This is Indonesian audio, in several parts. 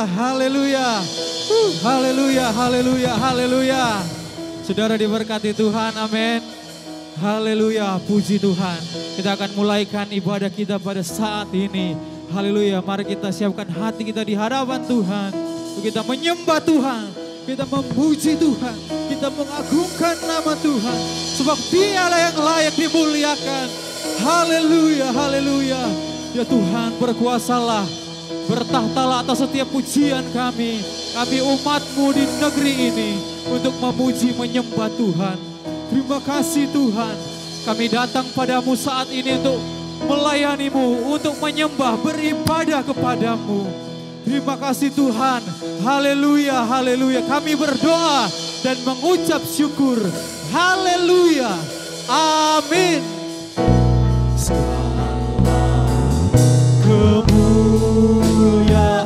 haleluya, haleluya. Haleluya, haleluya, haleluya. Saudara diberkati Tuhan, amin. Haleluya, puji Tuhan. Kita akan mulaikan ibadah kita pada saat ini. Haleluya, mari kita siapkan hati kita di hadapan Tuhan. Kita menyembah Tuhan, kita memuji Tuhan, kita mengagungkan nama Tuhan. Sebab Dialah yang layak dimuliakan. Haleluya, haleluya. Ya Tuhan, berkuasalah, bertahtalah atas setiap pujian kami. Kami umat-Mu di negeri ini untuk memuji menyembah Tuhan. Terima kasih Tuhan. Kami datang padamu saat ini untuk melayani-Mu, untuk menyembah, beribadah kepadamu. Terima kasih Tuhan. Haleluya, haleluya. Kami berdoa dan mengucap syukur. Haleluya. Amin. Segala kemuliaan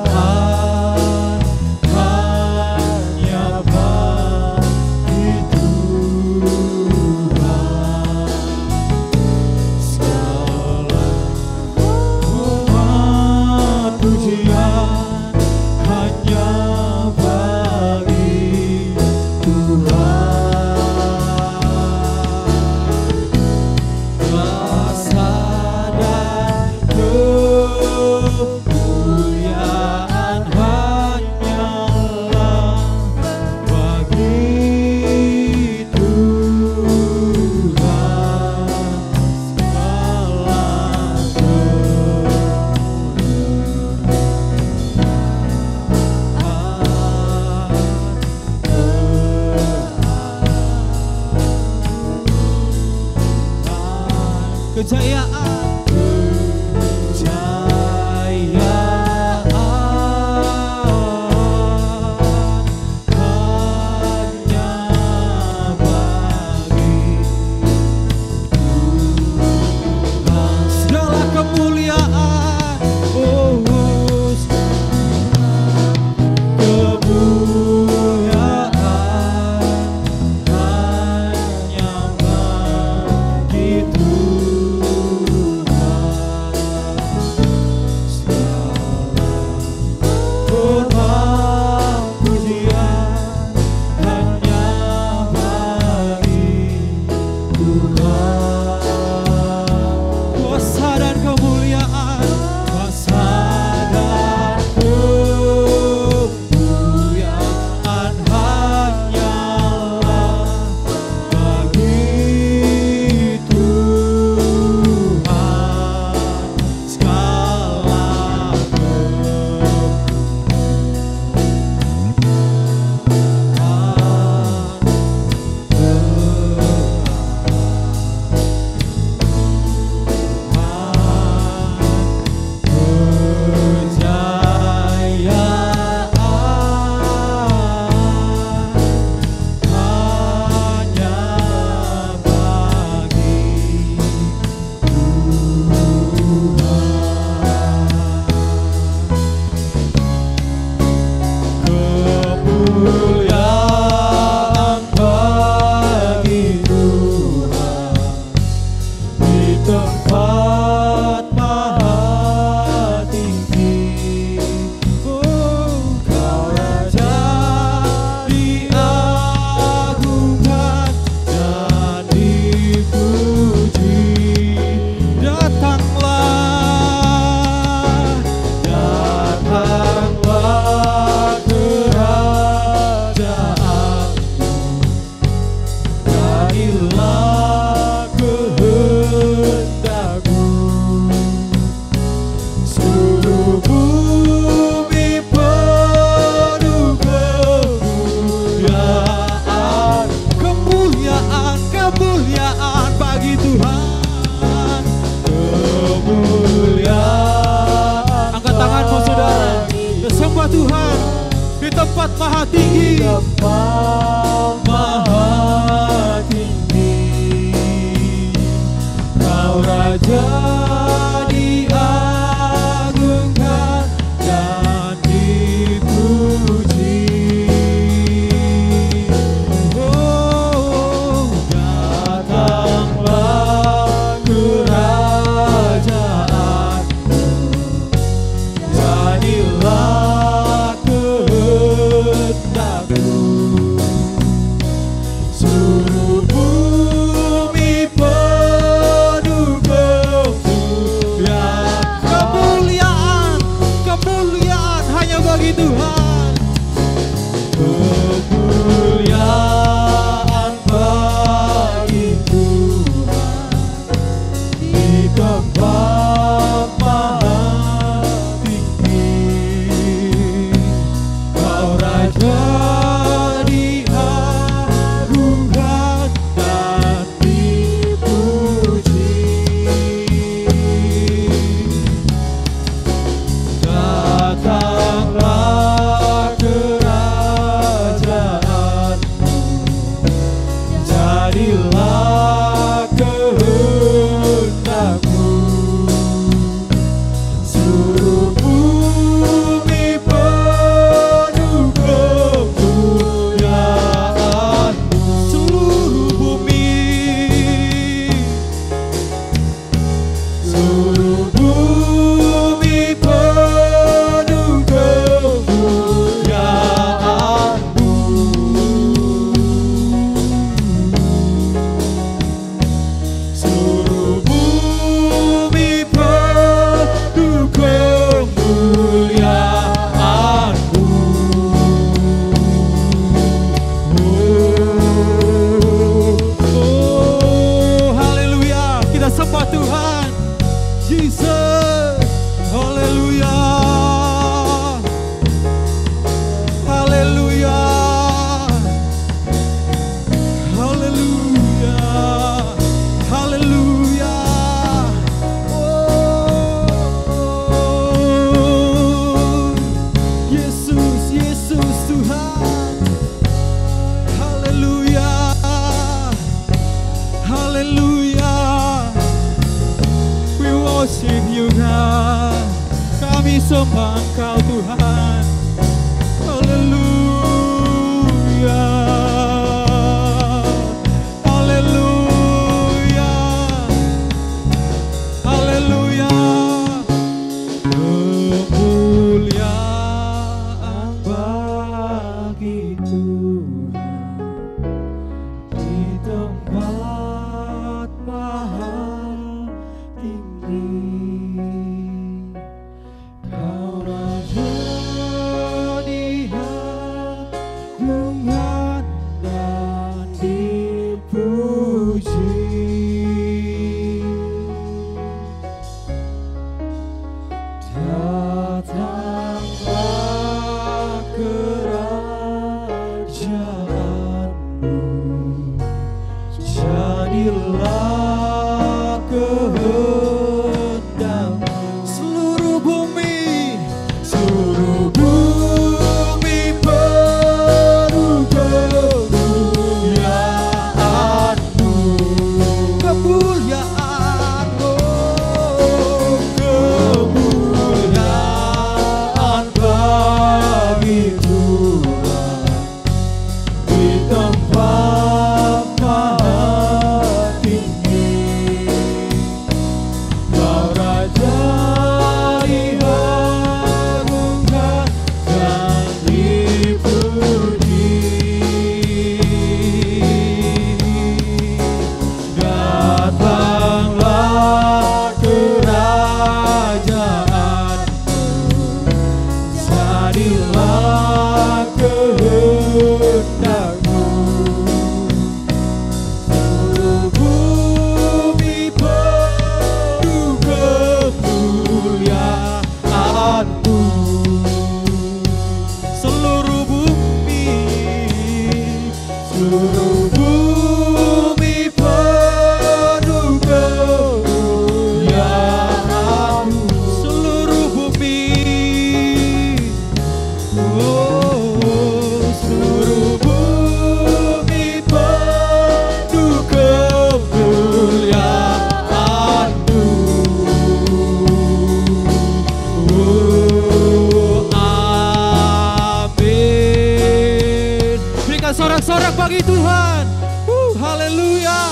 hanya bagi Tuhan. Segala hormat pujian hanya bagi Tuhan. Kuasa dan kemuliaan hanyalah bagi Tuhan. Kejayaan, kejayaan hanya bagi Tuhan. Segala kemuliaan, oh, kemuliaan hanya bagi Tuhan. Hormat pujian hanya bagi Tuhan. Kuasa dan kemuliaan, kuasa dan kemuliaan hanyalah bagi Tuhan. Segala kemuliaan bagi Tuhan di tempat maha tinggi. Oh, Kau Raja diagungkan dan dipuji. Datanglah, datanglah kerajaanmu. Jadilah kehendakmu. Seluruh bumi penuh kemuliaan. Kemuliaan, kemuliaan bagi Tuhan. Kemuliaan. Angkat tanganmu saudara, sembah Tuhan di tempat maha tinggi. Tempat maha tinggi, Kau Raja diagungkan dan dipuji. Oh, datanglah kerajaanmu. Jadilah worship you God. Kami sembah Engkau Tuhan. Haleluya. Haleluya. Haleluya. Kemuliaan bagi Tuhan di tempat maha tinggi. Kau Raja di agungan dan dipuji. Datanglah kerajaanmu, jadilah kehendakmu. Seluruh bumi penuh kemuliaan-Mu. Kemuliaan-Mu, kemuliaan bagi Tuhan di tempat maha tinggi. Kau Raja diagungkan dan dipuji. Datanglah kerajaanmu, jadilah kehendakmu. Seluruh bumi penuh kemuliaan-Mu. Seluruh bumi penuh kemuliaan-Mu. Seluruh bumi, seluruh bumi penuh kemuliaan-Mu. Amin. Berikan sorak-sorak bagi Tuhan. Haleluya,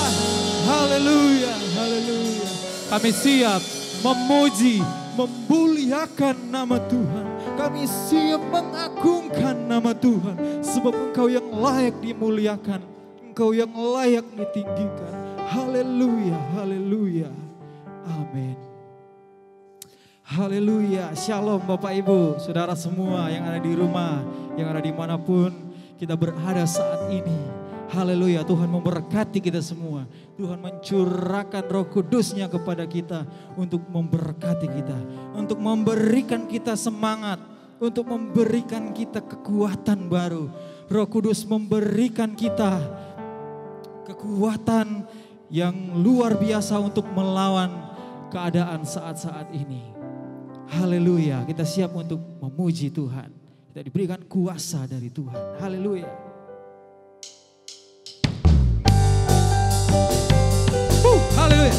haleluya, haleluya. Kami siap memuji, memuliakan nama Tuhan. Kami siap mengagungkan nama Tuhan. Sebab Engkau yang layak dimuliakan, Engkau yang layak ditinggikan. Haleluya, haleluya. Amin. Haleluya. Shalom Bapak Ibu, saudara semua yang ada di rumah, yang ada dimanapun kita berada saat ini. Haleluya, Tuhan memberkati kita semua. Tuhan mencurahkan Roh Kudus-Nya kepada kita untuk memberkati kita, untuk memberikan kita semangat, untuk memberikan kita kekuatan baru. Roh Kudus memberikan kita kekuatan yang luar biasa untuk melawan keadaan saat-saat ini. Haleluya, kita siap untuk memuji Tuhan. Kita diberikan kuasa dari Tuhan. Haleluya. Haleluya.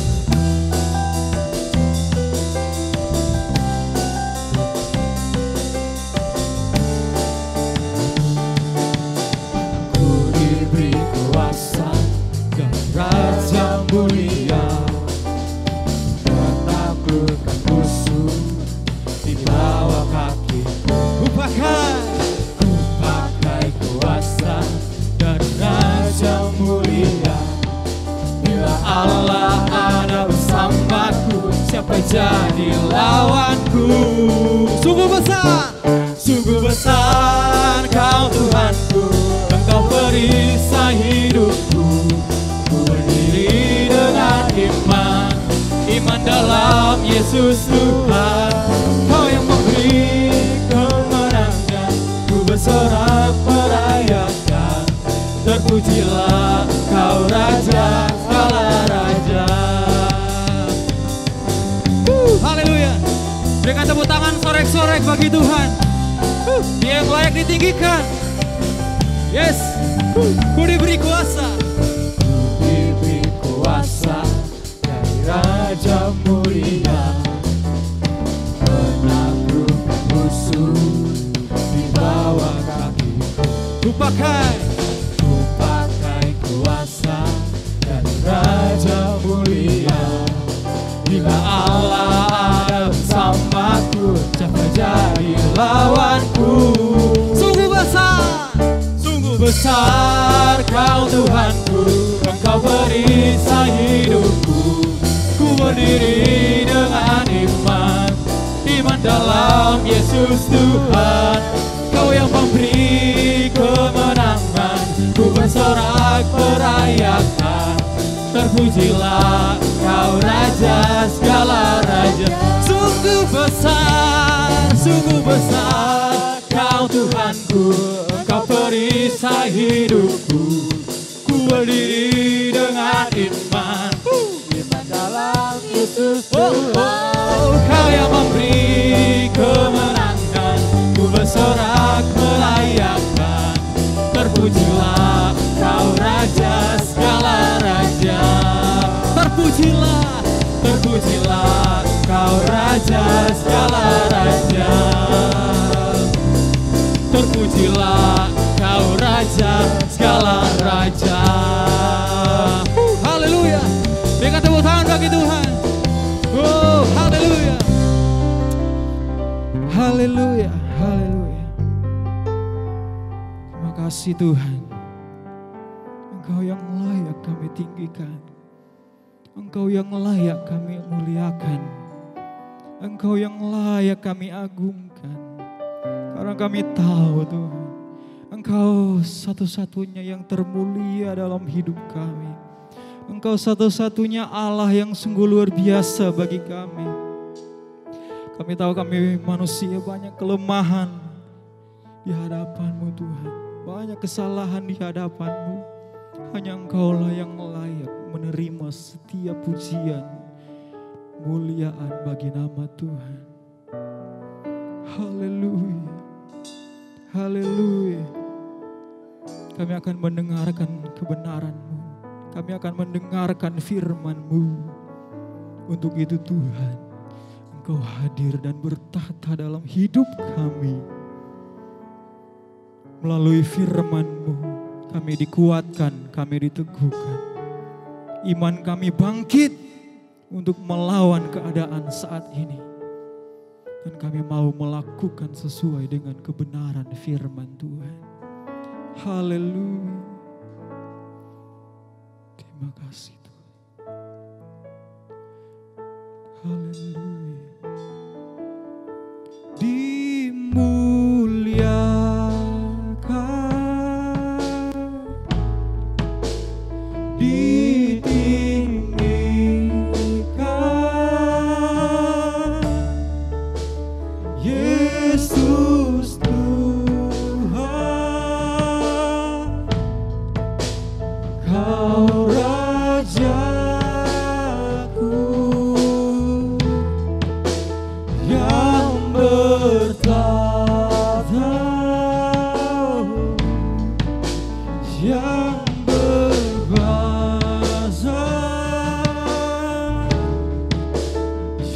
Ku diberi kuasa dan Raja mulia, menaklukkan musuh di bawah kakiku. Ku pakai kuasa dan Raja mulia. Bila Allah ada bersamaku, siapa jadi lawanku? Sungguh besar Kau Tuhanku, Engkau perisai hidupku. Ku berdiri dengan iman dalam Yesus Tuhan. Kau yang memberi kemenangan, ku bersorak merayakan. Terpujilah Kau Raja, segala Raja. Haleluya. Berikan tepuk tangan sorek-sorek bagi Tuhan. Dia yang layak ditinggikan. Yes. Ku diberi kuasa. Ku diberi kuasa dari Raja mulia, lawanku. Sungguh besar Kau Tuhanku, Engkau perisai hidupku. Ku berdiri dengan iman dalam Yesus Tuhan. Kau yang memberi kemenangan, ku bersorak merayakan. Terpujilah Kau Raja segala raja. Sungguh besar Kau Tuhanku, Engkau perisai hidupku. Ku berdiri dengan iman dalam Yesus Tuhan. Kau yang memberi kemenangan, ku bersorak merayakan. Terpujilah Kau Raja segala raja. Terpujilah Kau Raja segala raja. Terpujilah Kau Raja segala raja. Haleluya. Berikan tepuk tangan bagi Tuhan. Oh, haleluya. Haleluya, haleluya. Terima kasih Tuhan. Engkau yang layak kami tinggikan. Engkau yang layak kami muliakan. Engkau yang layak kami agungkan. Karena kami tahu Tuhan, Engkau satu-satunya yang termulia dalam hidup kami. Engkau satu-satunya Allah yang sungguh luar biasa bagi kami. Kami tahu kami manusia banyak kelemahan di hadapan-Mu Tuhan. Banyak kesalahan di hadapan-Mu. Hanya Engkaulah yang layak menerima setiap pujian, muliaan bagi nama Tuhan. Haleluya. Haleluya. Kami akan mendengarkan kebenaran-Mu. Kami akan mendengarkan firman-Mu. Untuk itu Tuhan, Engkau hadir dan bertata dalam hidup kami. Melalui firman-Mu, kami dikuatkan, kami diteguhkan. Iman kami bangkit untuk melawan keadaan saat ini. Dan kami mau melakukan sesuai dengan kebenaran firman Tuhan. Haleluya. Terima kasih Tuhan. Haleluya. Dimuliakan, ditinggikan, Yesus Tuhan. Kau Rajaku yang bertata, yang berkuasa,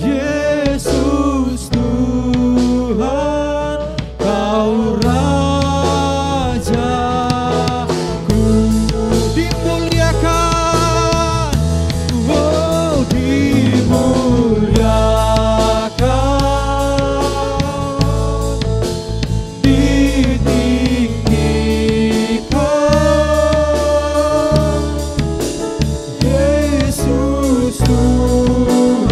Yesus Tuhan. Kau Rajaku, dimuliakan, oh dimuliakan, ditinggikan, Yesus Tuhan.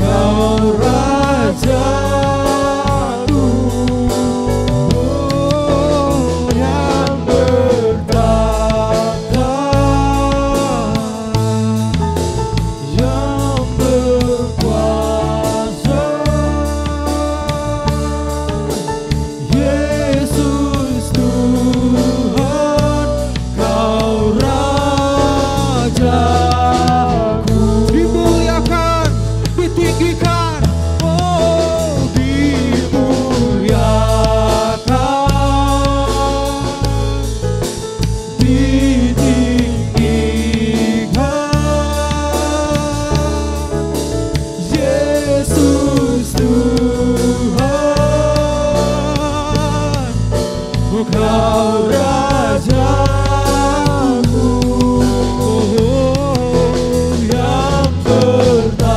Kau Rajaku, oh, yang bertata, yang berkuasa, Yesus Tuhan. Kau Rajaku, dimuliakan, ditinggikan, oh dimuliakan, ditinggikan, Yesus Tuhan. Oh, Kau Rajaku, oh, yang bertata,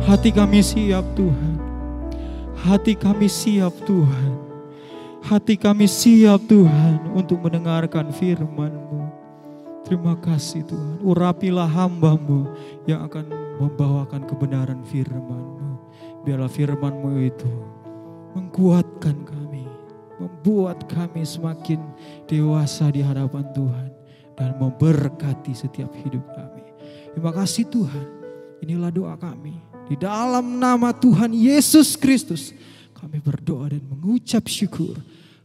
Hati kami siap Tuhan. Hati kami siap Tuhan. Hati kami siap Tuhan untuk mendengarkan firman-Mu. Terima kasih Tuhan. Urapilah hamba-Mu yang akan membawakan kebenaran firman-Mu. Biarlah firman-Mu itu menguatkan kami. Membuat kami semakin dewasa di hadapan Tuhan. Dan memberkati setiap hidup kami. Terima kasih Tuhan. Inilah doa kami. Di dalam nama Tuhan Yesus Kristus. Kami berdoa dan mengucap syukur.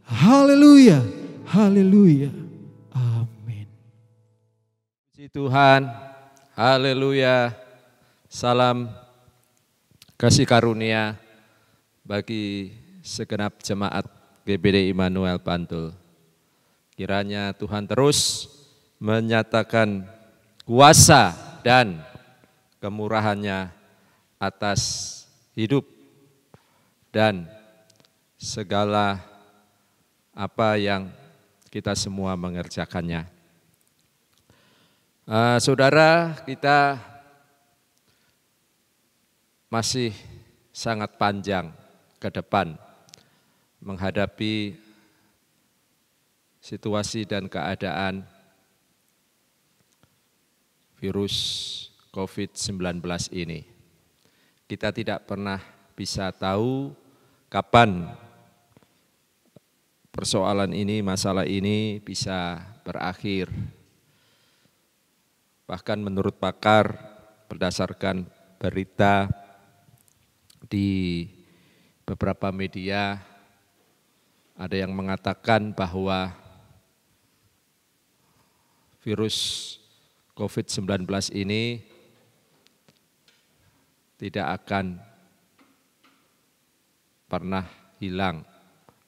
Haleluya. Haleluya. Amin. Puji Tuhan. Haleluya. Salam kasih karunia bagi segenap jemaat GBD Immanuel Bantul. Kiranya Tuhan terus menyatakan kuasa dan kemurahannya atas hidup dan segala apa yang kita semua mengerjakannya. Saudara, kita masih sangat panjang ke depan menghadapi situasi dan keadaan virus COVID-19 ini. Kita tidak pernah bisa tahu kapan persoalan ini, masalah ini bisa berakhir. Bahkan menurut pakar, berdasarkan berita di beberapa media, ada yang mengatakan bahwa virus COVID-19 ini tidak akan pernah hilang.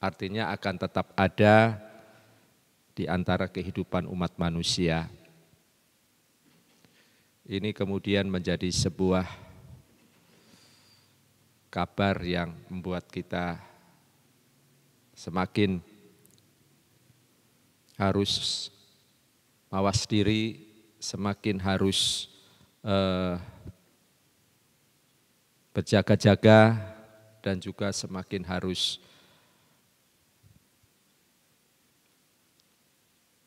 Artinya akan tetap ada di antara kehidupan umat manusia. Ini kemudian menjadi sebuah kabar yang membuat kita semakin harus mawas diri, semakin harus berjaga-jaga dan juga semakin harus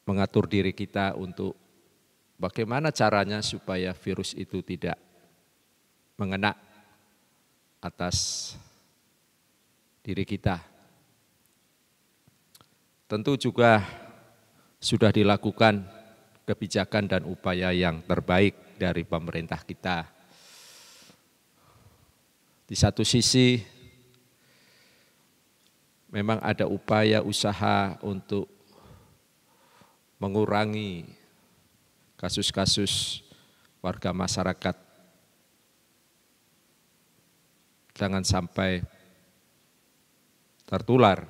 mengatur diri kita untuk bagaimana caranya supaya virus itu tidak mengena atas diri kita. Tentu juga sudah dilakukan kebijakan dan upaya yang terbaik dari pemerintah kita. Di satu sisi memang ada upaya usaha untuk mengurangi kasus-kasus warga masyarakat. Jangan sampai tertular.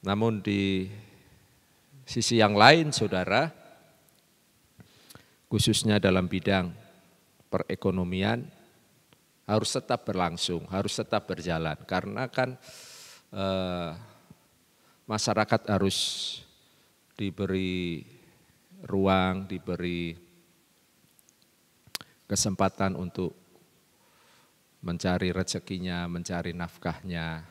Namun di sisi yang lain, saudara, khususnya dalam bidang perekonomian, harus tetap berlangsung, harus tetap berjalan. Karena kan masyarakat harus diberi ruang, diberi kesempatan untuk mencari rezekinya, mencari nafkahnya,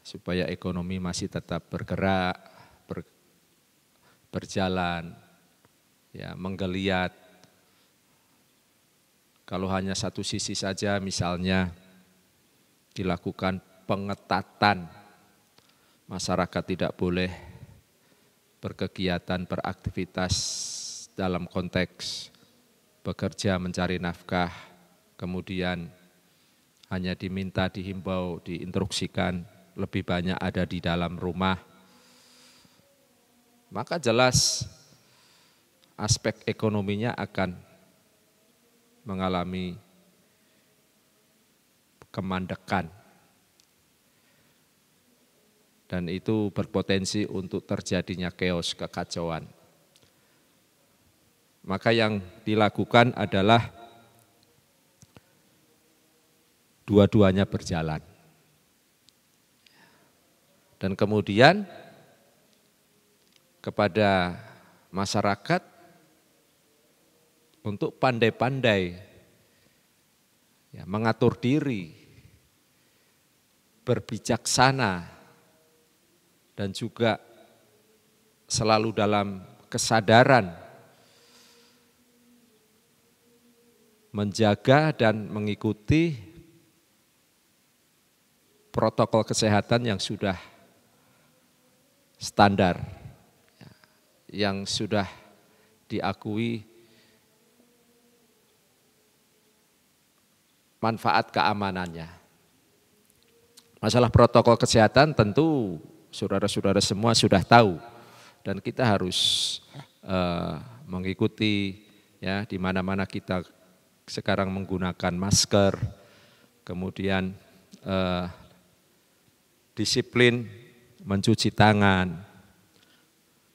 supaya ekonomi masih tetap bergerak, berjalan, ya, menggeliat. Kalau hanya satu sisi saja, misalnya dilakukan pengetatan, masyarakat tidak boleh berkegiatan, beraktivitas dalam konteks bekerja, mencari nafkah, kemudian hanya diminta, dihimbau, diinstruksikan lebih banyak ada di dalam rumah, maka jelas aspek ekonominya akan mengalami kemandekan. Dan itu berpotensi untuk terjadinya chaos, kekacauan. Maka yang dilakukan adalah dua-duanya berjalan. Dan kemudian kepada masyarakat untuk pandai-pandai ya, mengatur diri, berbijaksana, dan juga selalu dalam kesadaran menjaga dan mengikuti protokol kesehatan yang sudah standar, yang sudah diakui manfaat keamanannya. Masalah protokol kesehatan tentu saudara-saudara semua sudah tahu dan kita harus mengikuti ya, di mana-mana kita sekarang menggunakan masker, kemudian disiplin mencuci tangan.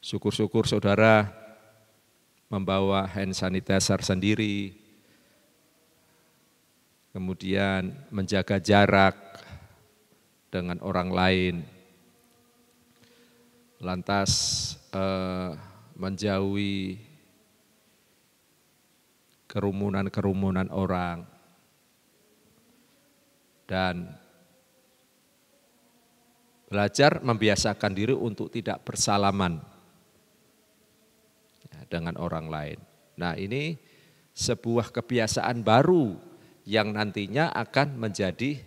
Syukur-syukur saudara membawa hand sanitizer sendiri, kemudian menjaga jarak dengan orang lain, lantas menjauhi kerumunan-kerumunan orang, dan belajar membiasakan diri untuk tidak bersalaman dengan orang lain. Nah, ini sebuah kebiasaan baru yang nantinya akan menjadi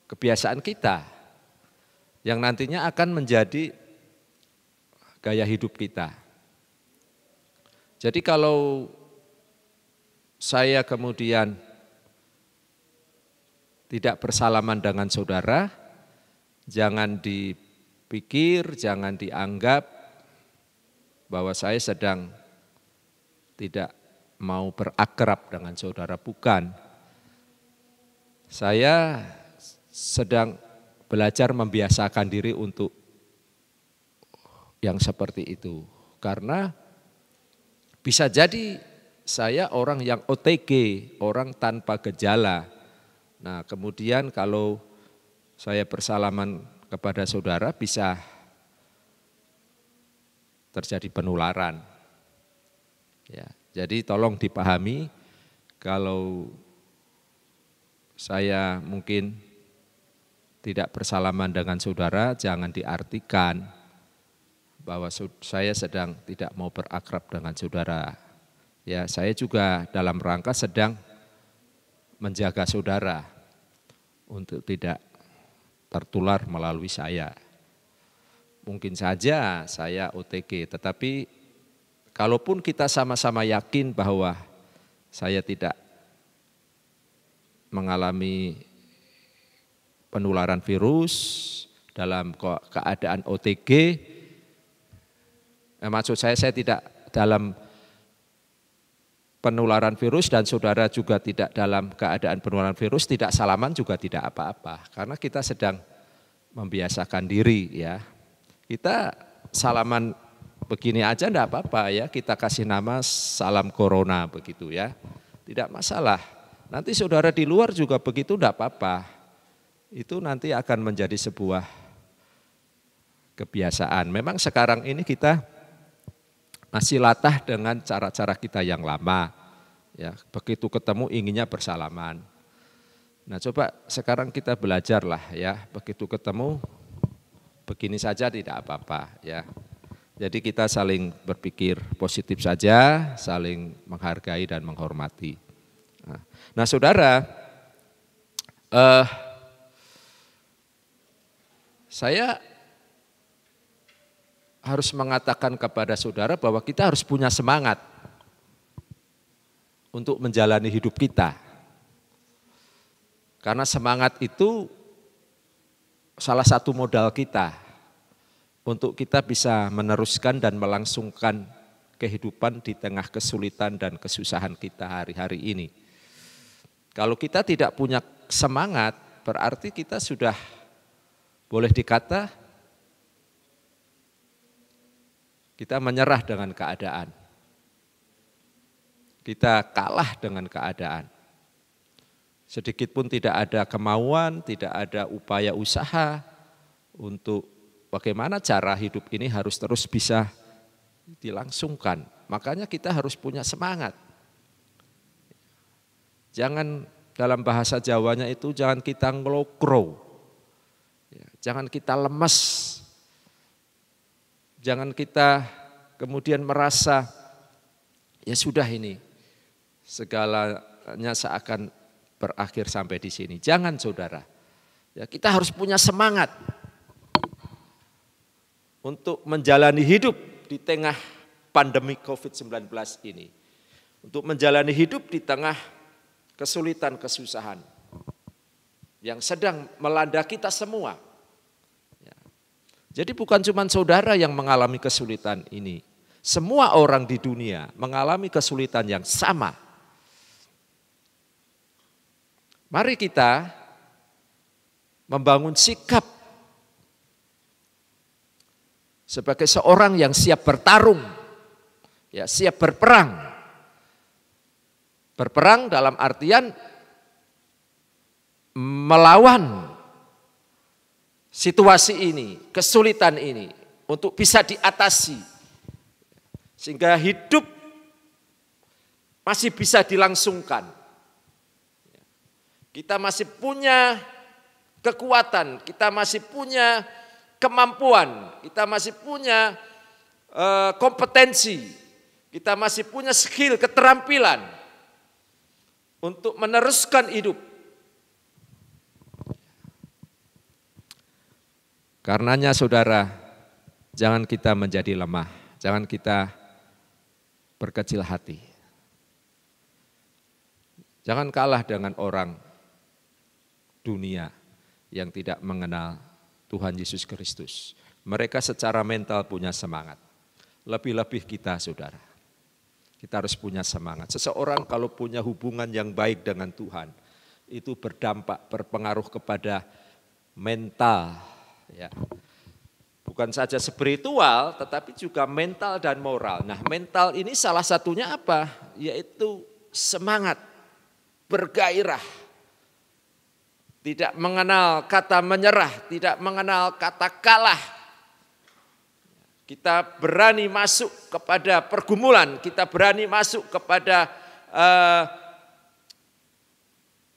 kebiasaan kita, yang nantinya akan menjadi gaya hidup kita. Jadi kalau saya kemudian tidak bersalaman dengan saudara, jangan dipikir, jangan dianggap bahwa saya sedang tidak mau berakrab dengan saudara, bukan. Saya sedang belajar membiasakan diri untuk yang seperti itu. Karena bisa jadi saya orang yang OTG, orang tanpa gejala. Nah, kemudian kalau saya bersalaman kepada saudara bisa terjadi penularan. Ya, jadi tolong dipahami, kalau saya mungkin tidak bersalaman dengan saudara, jangan diartikan bahwa saya sedang tidak mau berakrab dengan saudara. Ya, saya juga dalam rangka sedang menjaga saudara untuk tidak tertular melalui saya. Mungkin saja saya OTG, tetapi kalaupun kita sama-sama yakin bahwa saya tidak mengalami penularan virus dalam keadaan OTG, maksud saya tidak dalam penularan virus dan saudara juga tidak dalam keadaan penularan virus, tidak salaman juga tidak apa-apa. Karena kita sedang membiasakan diri ya. Kita salaman begini aja enggak apa-apa ya, kita kasih nama salam corona begitu ya. Tidak masalah. Nanti saudara di luar juga begitu enggak apa-apa. Itu nanti akan menjadi sebuah kebiasaan. Memang sekarang ini kita masih latah dengan cara-cara kita yang lama. Ya, begitu ketemu inginnya bersalaman. Nah, coba sekarang kita belajarlah ya, begitu ketemu begini saja tidak apa-apa ya. Jadi kita saling berpikir positif saja, saling menghargai dan menghormati. Nah, saudara, saya harus mengatakan kepada saudara bahwa kita harus punya semangat untuk menjalani hidup kita. Karena semangat itu salah satu modal kita untuk kita bisa meneruskan dan melangsungkan kehidupan di tengah kesulitan dan kesusahan kita hari-hari ini. Kalau kita tidak punya semangat, berarti kita sudah boleh dikata kita menyerah dengan keadaan. Kita kalah dengan keadaan. Sedikit pun tidak ada kemauan, tidak ada upaya usaha untuk bagaimana cara hidup ini harus terus bisa dilangsungkan. Makanya kita harus punya semangat. Jangan, dalam bahasa Jawanya itu, jangan kita ngelokro, jangan kita lemes, jangan kita kemudian merasa ya sudah ini segalanya seakan berakhir sampai di sini. Jangan saudara, ya, kita harus punya semangat untuk menjalani hidup di tengah pandemi COVID-19 ini. Untuk menjalani hidup di tengah kesulitan, kesusahan yang sedang melanda kita semua. Ya. Jadi bukan cuma saudara yang mengalami kesulitan ini. Semua orang di dunia mengalami kesulitan yang sama. Mari kita membangun sikap sebagai seorang yang siap bertarung, ya, siap berperang. Berperang dalam artian melawan situasi ini, kesulitan ini untuk bisa diatasi. Sehingga hidup masih bisa dilangsungkan. Kita masih punya kekuatan, kita masih punya kemampuan, kita masih punya kompetensi, kita masih punya skill, keterampilan untuk meneruskan hidup. Karenanya saudara, jangan kita menjadi lemah, jangan kita berkecil hati. Jangan kalah dengan orang dunia yang tidak mengenal Tuhan Yesus Kristus. Mereka secara mental punya semangat. Lebih-lebih kita saudara. Kita harus punya semangat. Seseorang kalau punya hubungan yang baik dengan Tuhan, itu berdampak, berpengaruh kepada mental. Ya. Bukan saja spiritual, tetapi juga mental dan moral. Nah, mental ini salah satunya apa? Yaitu semangat, bergairah. Tidak mengenal kata menyerah, tidak mengenal kata kalah. Kita berani masuk kepada pergumulan, kita berani masuk kepada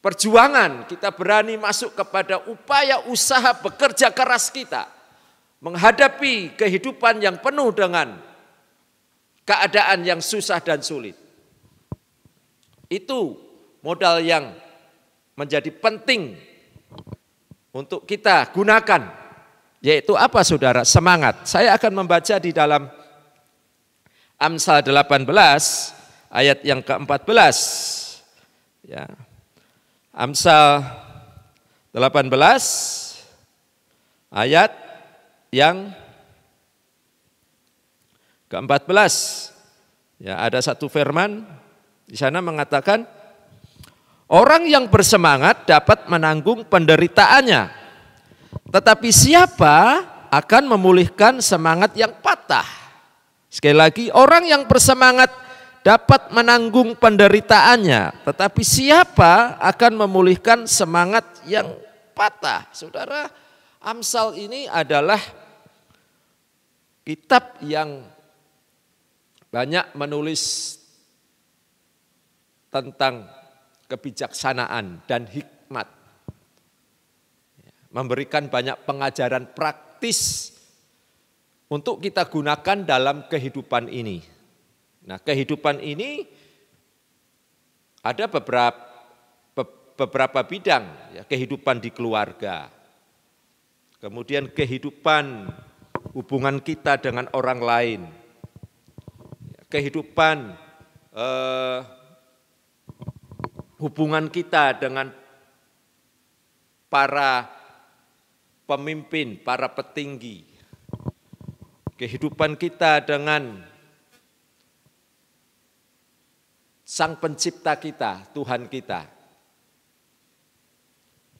perjuangan, kita berani masuk kepada upaya usaha bekerja keras kita. Menghadapi kehidupan yang penuh dengan keadaan yang susah dan sulit. Itu modal yang menjadi penting untuk kita gunakan. Yaitu apa saudara? Semangat. Saya akan membaca di dalam Amsal 18 ayat yang ke-14. Ya. Amsal 18 ayat yang ke-14. Ya, ada satu firman di sana mengatakan, orang yang bersemangat dapat menanggung penderitaannya. Tetapi siapa akan memulihkan semangat yang patah? Sekali lagi, orang yang bersemangat dapat menanggung penderitaannya. Tetapi siapa akan memulihkan semangat yang patah? Saudara, Amsal ini adalah kitab yang banyak menulis tentang kebijaksanaan dan hikmat. Memberikan banyak pengajaran praktis untuk kita gunakan dalam kehidupan ini. Nah, kehidupan ini ada beberapa bidang, ya, kehidupan di keluarga, kemudian kehidupan hubungan kita dengan orang lain, kehidupan hubungan kita dengan para pemimpin, para petinggi, kehidupan kita dengan Sang Pencipta kita, Tuhan kita,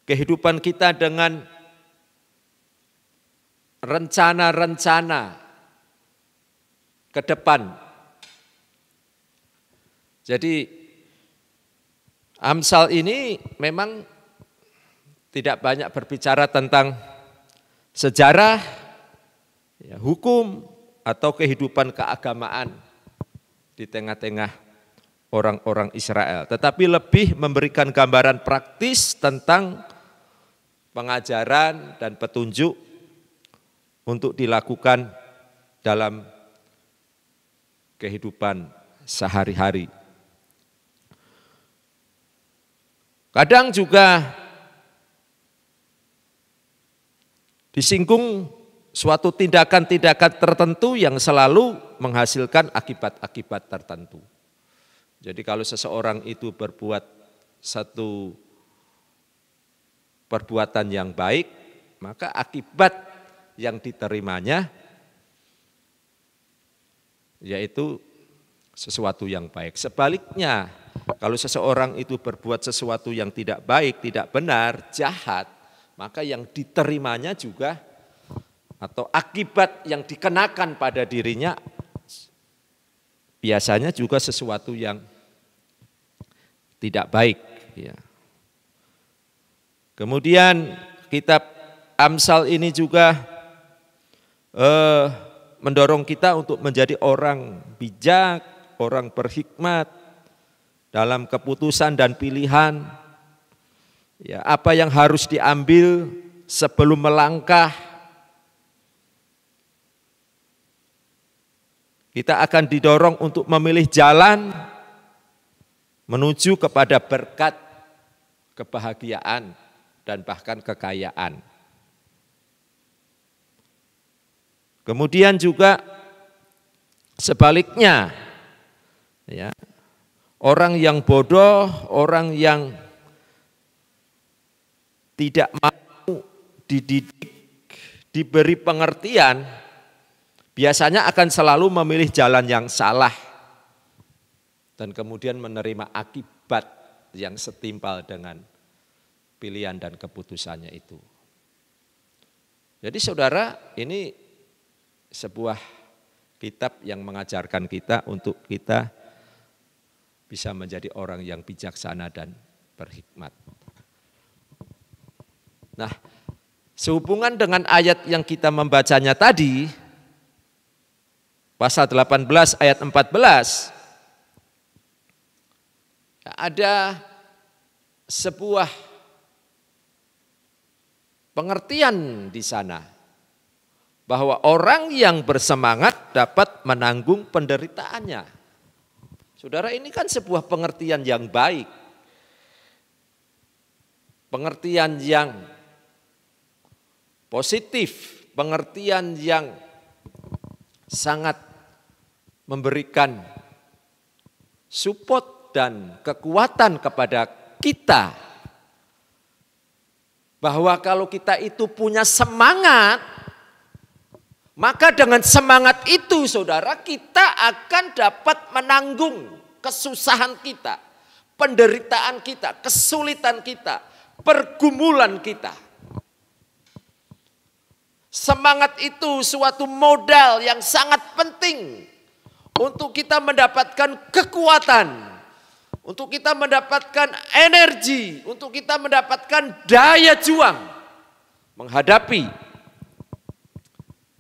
kehidupan kita dengan rencana-rencana ke depan. Jadi Amsal ini memang tidak banyak berbicara tentang sejarah, ya, hukum, atau kehidupan keagamaan di tengah-tengah orang-orang Israel, tetapi lebih memberikan gambaran praktis tentang pengajaran dan petunjuk untuk dilakukan dalam kehidupan sehari-hari. Kadang juga disinggung suatu tindakan-tindakan tertentu yang selalu menghasilkan akibat-akibat tertentu. Jadi kalau seseorang itu berbuat satu perbuatan yang baik, maka akibat yang diterimanya yaitu sesuatu yang baik. Sebaliknya, kalau seseorang itu berbuat sesuatu yang tidak baik, tidak benar, jahat, maka yang diterimanya juga atau akibat yang dikenakan pada dirinya biasanya juga sesuatu yang tidak baik. Ya. Kemudian kitab Amsal ini juga mendorong kita untuk menjadi orang bijak, orang berhikmat dalam keputusan dan pilihan. Ya, apa yang harus diambil sebelum melangkah. Kita akan didorong untuk memilih jalan menuju kepada berkat, kebahagiaan, dan bahkan kekayaan. Kemudian juga sebaliknya, ya, orang yang bodoh, orang yang tidak mau dididik, diberi pengertian, biasanya akan selalu memilih jalan yang salah dan kemudian menerima akibat yang setimpal dengan pilihan dan keputusannya itu. Jadi saudara, ini sebuah kitab yang mengajarkan kita untuk kita bisa menjadi orang yang bijaksana dan berhikmat. Nah, sehubungan dengan ayat yang kita membacanya tadi, pasal 18 ayat 14, ada sebuah pengertian di sana bahwa orang yang bersemangat dapat menanggung penderitaannya. Saudara, ini kan sebuah pengertian yang baik, pengertian yang positif, pengertian yang sangat memberikan support dan kekuatan kepada kita. Bahwa kalau kita itu punya semangat, maka dengan semangat itu saudara kita akan dapat menanggung kesusahan kita, penderitaan kita, kesulitan kita, pergumulan kita. Semangat itu suatu modal yang sangat penting untuk kita mendapatkan kekuatan, untuk kita mendapatkan energi, untuk kita mendapatkan daya juang menghadapi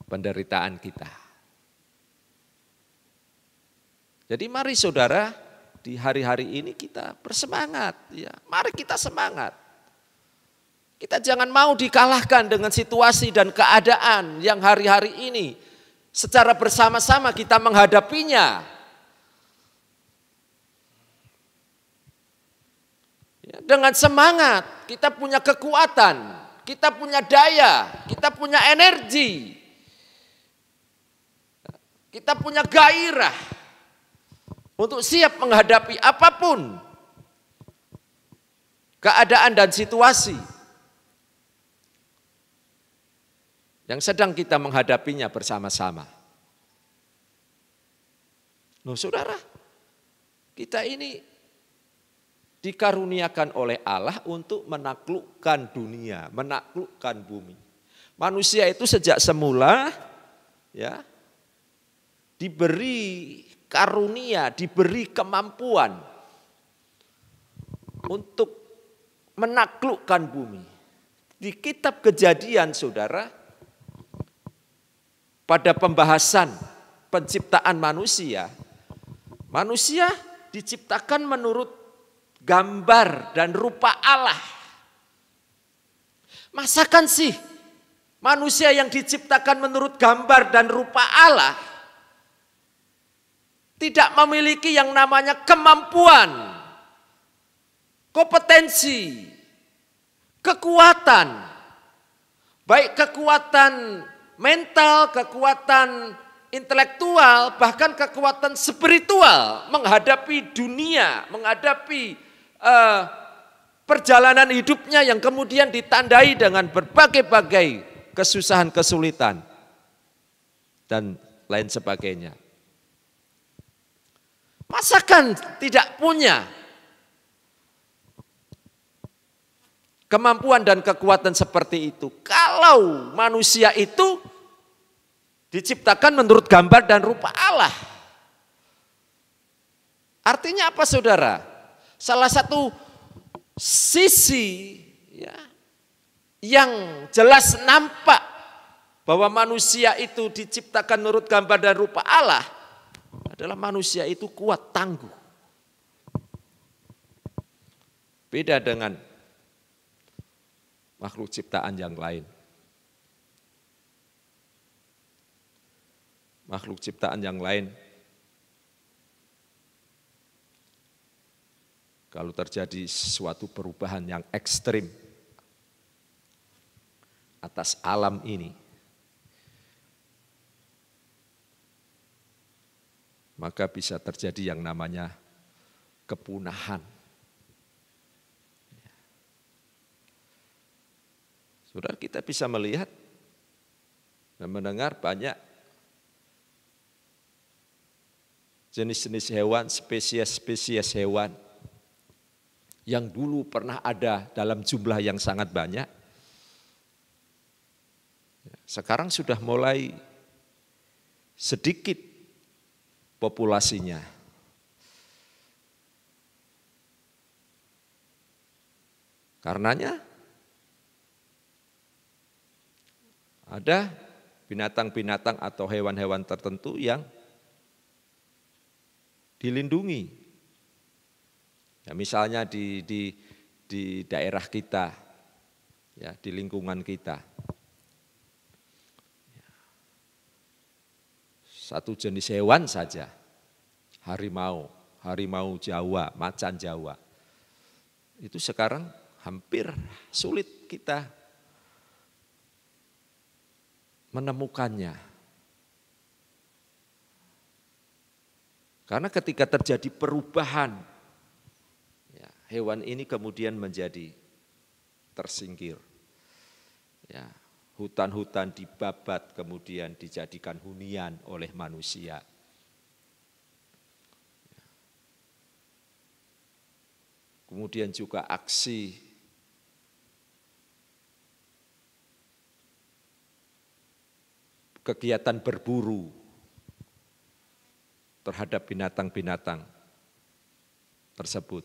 penderitaan kita. Jadi mari saudara, di hari-hari ini kita bersemangat, ya. Mari kita semangat. Kita jangan mau dikalahkan dengan situasi dan keadaan yang hari-hari ini secara bersama-sama kita menghadapinya. Ya, dengan semangat, kita punya kekuatan, kita punya daya, kita punya energi, kita punya gairah untuk siap menghadapi apapun keadaan dan situasi yang sedang kita menghadapinya bersama-sama. Loh saudara, kita ini dikaruniakan oleh Allah untuk menaklukkan dunia, menaklukkan bumi. Manusia itu sejak semula ya diberi karunia, diberi kemampuan untuk menaklukkan bumi. Di kitab Kejadian saudara, pada pembahasan penciptaan manusia, manusia diciptakan menurut gambar dan rupa Allah. Masakan sih manusia yang diciptakan menurut gambar dan rupa Allah tidak memiliki yang namanya kemampuan, kompetensi, kekuatan, baik kekuatan mental, kekuatan intelektual, bahkan kekuatan spiritual menghadapi dunia, menghadapi perjalanan hidupnya yang kemudian ditandai dengan berbagai-bagai kesusahan, kesulitan, dan lain sebagainya. Masakan tidak punya kemampuan dan kekuatan seperti itu? Kalau manusia itu diciptakan menurut gambar dan rupa Allah. Artinya apa saudara? Salah satu sisi ya, yang jelas nampak bahwa manusia itu diciptakan menurut gambar dan rupa Allah adalah manusia itu kuat, tangguh. Beda dengan makhluk ciptaan yang lain. Makhluk ciptaan yang lain, kalau terjadi suatu perubahan yang ekstrim atas alam ini, maka bisa terjadi yang namanya kepunahan. Saudara, kita bisa melihat dan mendengar banyak jenis-jenis hewan, spesies-spesies hewan yang dulu pernah ada dalam jumlah yang sangat banyak. Sekarang sudah mulai sedikit populasinya. Karenanya ada binatang-binatang atau hewan-hewan tertentu yang dilindungi. Ya, misalnya di daerah kita, ya, di lingkungan kita. Satu jenis hewan saja, harimau Jawa, macan Jawa. Itu sekarang hampir sulit kita menemukannya. Karena ketika terjadi perubahan, ya, hewan ini kemudian menjadi tersingkir. Ya, hutan-hutan dibabat kemudian dijadikan hunian oleh manusia. Kemudian juga aksi kegiatan berburu terhadap binatang-binatang tersebut.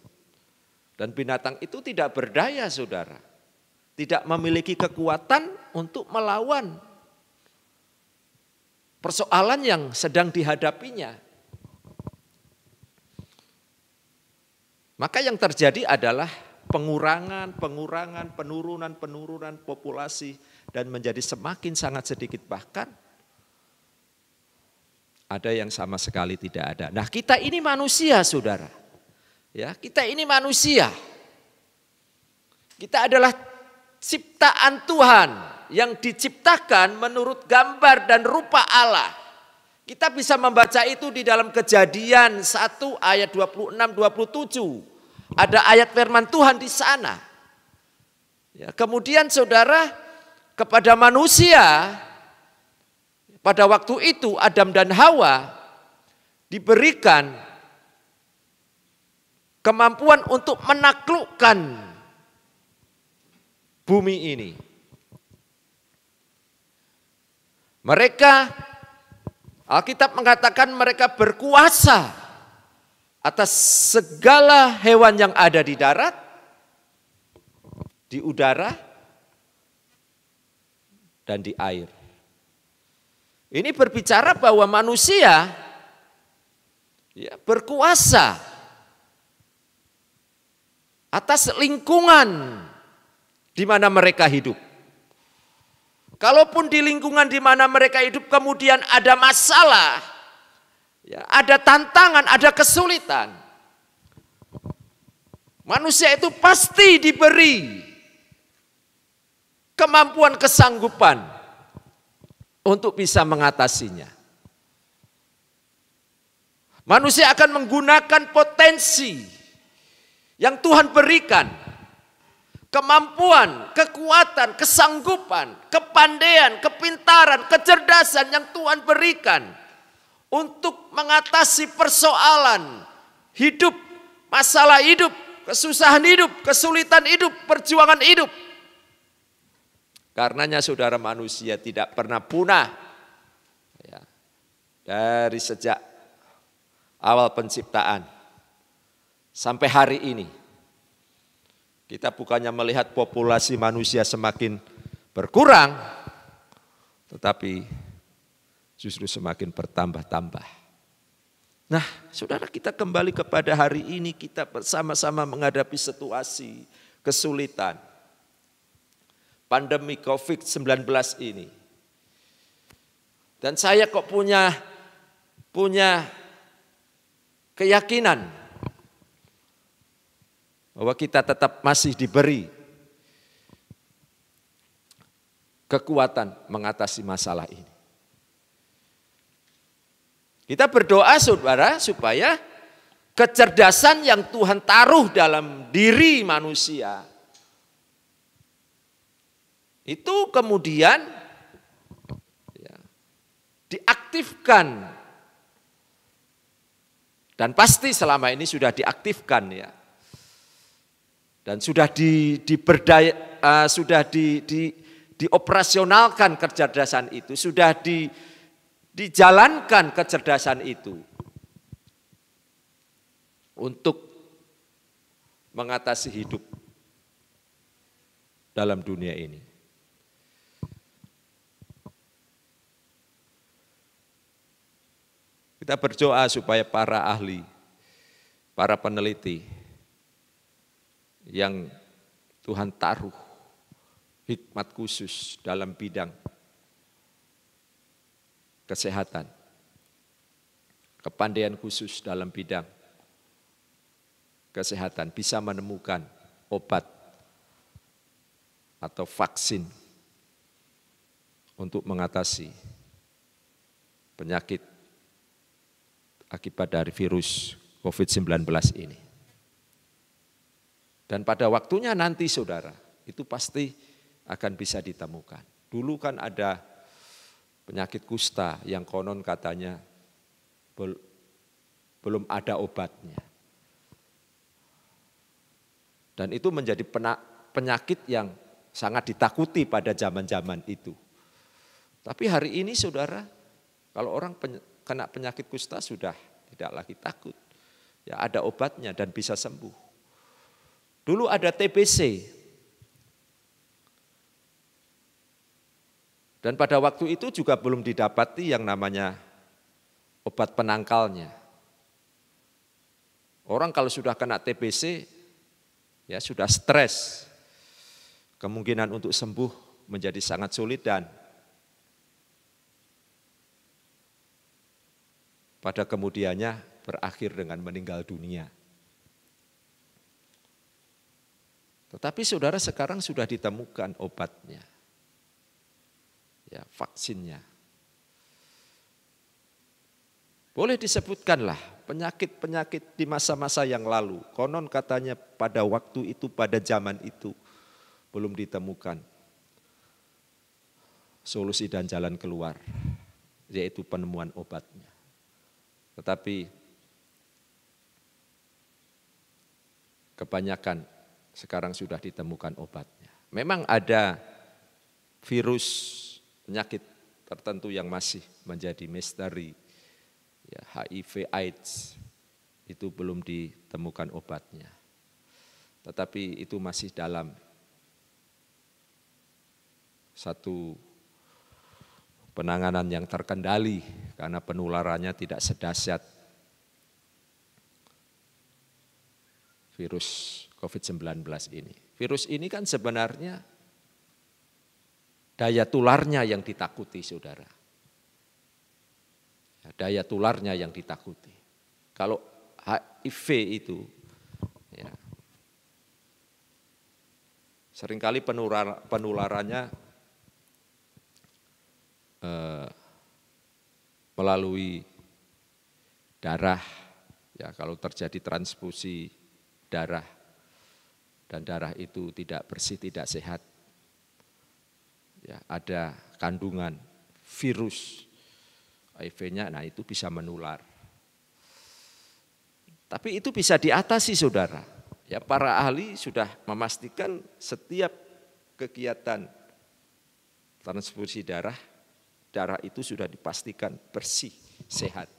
Dan binatang itu tidak berdaya, saudara. Tidak memiliki kekuatan untuk melawan persoalan yang sedang dihadapinya. Maka yang terjadi adalah penurunan populasi dan menjadi semakin sangat sedikit, bahkan ada yang sama sekali tidak ada. Nah, kita ini manusia, saudara. Ya, kita ini manusia. Kita adalah ciptaan Tuhan yang diciptakan menurut gambar dan rupa Allah. Kita bisa membaca itu di dalam Kejadian 1 ayat 26-27. Ada ayat firman Tuhan di sana. Ya, kemudian saudara, kepada manusia pada waktu itu Adam dan Hawa diberikan kemampuan untuk menaklukkan bumi ini. Mereka, Alkitab mengatakan mereka berkuasa atas segala hewan yang ada di darat, di udara, dan di air. Ini berbicara bahwa manusia ya, berkuasa atas lingkungan di mana mereka hidup. Kalaupun di lingkungan di mana mereka hidup kemudian ada masalah, ya, ada tantangan, ada kesulitan, manusia itu pasti diberi kemampuan, kesanggupan untuk bisa mengatasinya. Manusia akan menggunakan potensi yang Tuhan berikan, kemampuan, kekuatan, kesanggupan, kepandaian, kepintaran, kecerdasan yang Tuhan berikan untuk mengatasi persoalan hidup, masalah hidup, kesusahan hidup, kesulitan hidup, perjuangan hidup. Karenanya saudara, manusia tidak pernah punah ya, dari sejak awal penciptaan sampai hari ini. Kita bukannya melihat populasi manusia semakin berkurang, tetapi justru semakin bertambah-tambah. Nah, saudara, kita kembali kepada hari ini, kita bersama-sama menghadapi situasi kesulitan pandemi COVID-19 ini. Dan saya kok punya keyakinan bahwa kita tetap masih diberi kekuatan mengatasi masalah ini. Kita berdoa saudara supaya kecerdasan yang Tuhan taruh dalam diri manusia itu kemudian ya, diaktifkan. Dan pasti selama ini sudah diaktifkan ya. Dan sudah dioperasionalkan kecerdasan itu, sudah dijalankan kecerdasan itu untuk mengatasi hidup dalam dunia ini. Kita berdoa supaya para ahli, para peneliti yang Tuhan taruh hikmat khusus dalam bidang kesehatan, kepandaian khusus dalam bidang kesehatan, bisa menemukan obat atau vaksin untuk mengatasi penyakit akibat dari virus COVID-19 ini. Dan pada waktunya nanti saudara, itu pasti akan bisa ditemukan. Dulu kan ada penyakit kusta yang konon katanya belum ada obatnya. Dan itu menjadi penyakit yang sangat ditakuti pada zaman-zaman itu. Tapi hari ini saudara, kalau orang kena penyakit kusta sudah tidak lagi takut. Ya, ada obatnya dan bisa sembuh. Dulu ada TBC. Dan pada waktu itu juga belum didapati yang namanya obat penangkalnya. Orang kalau sudah kena TBC, ya sudah stres. Kemungkinan untuk sembuh menjadi sangat sulit dan pada kemudiannya berakhir dengan meninggal dunia. Tetapi saudara, sekarang sudah ditemukan obatnya, ya, vaksinnya. Boleh disebutkanlah penyakit-penyakit di masa-masa yang lalu. Konon katanya pada waktu itu, pada zaman itu belum ditemukan solusi dan jalan keluar, yaitu penemuan obatnya. Tetapi kebanyakan sekarang sudah ditemukan obatnya. Memang ada virus penyakit tertentu yang masih menjadi misteri. Ya, HIV AIDS itu belum ditemukan obatnya. Tetapi itu masih dalam satu penanganan yang terkendali karena penularannya tidak sedahsyat virus COVID-19 ini. Virus ini kan sebenarnya daya tularnya yang ditakuti, saudara. Daya tularnya yang ditakuti. Kalau HIV itu, ya, seringkali penularannya melalui darah, ya kalau terjadi transfusi darah dan darah itu tidak bersih, tidak sehat, ya ada kandungan virus HIV-nya, nah itu bisa menular. Tapi itu bisa diatasi, saudara. Ya, para ahli sudah memastikan setiap kegiatan transfusi darah itu sudah dipastikan bersih, sehat,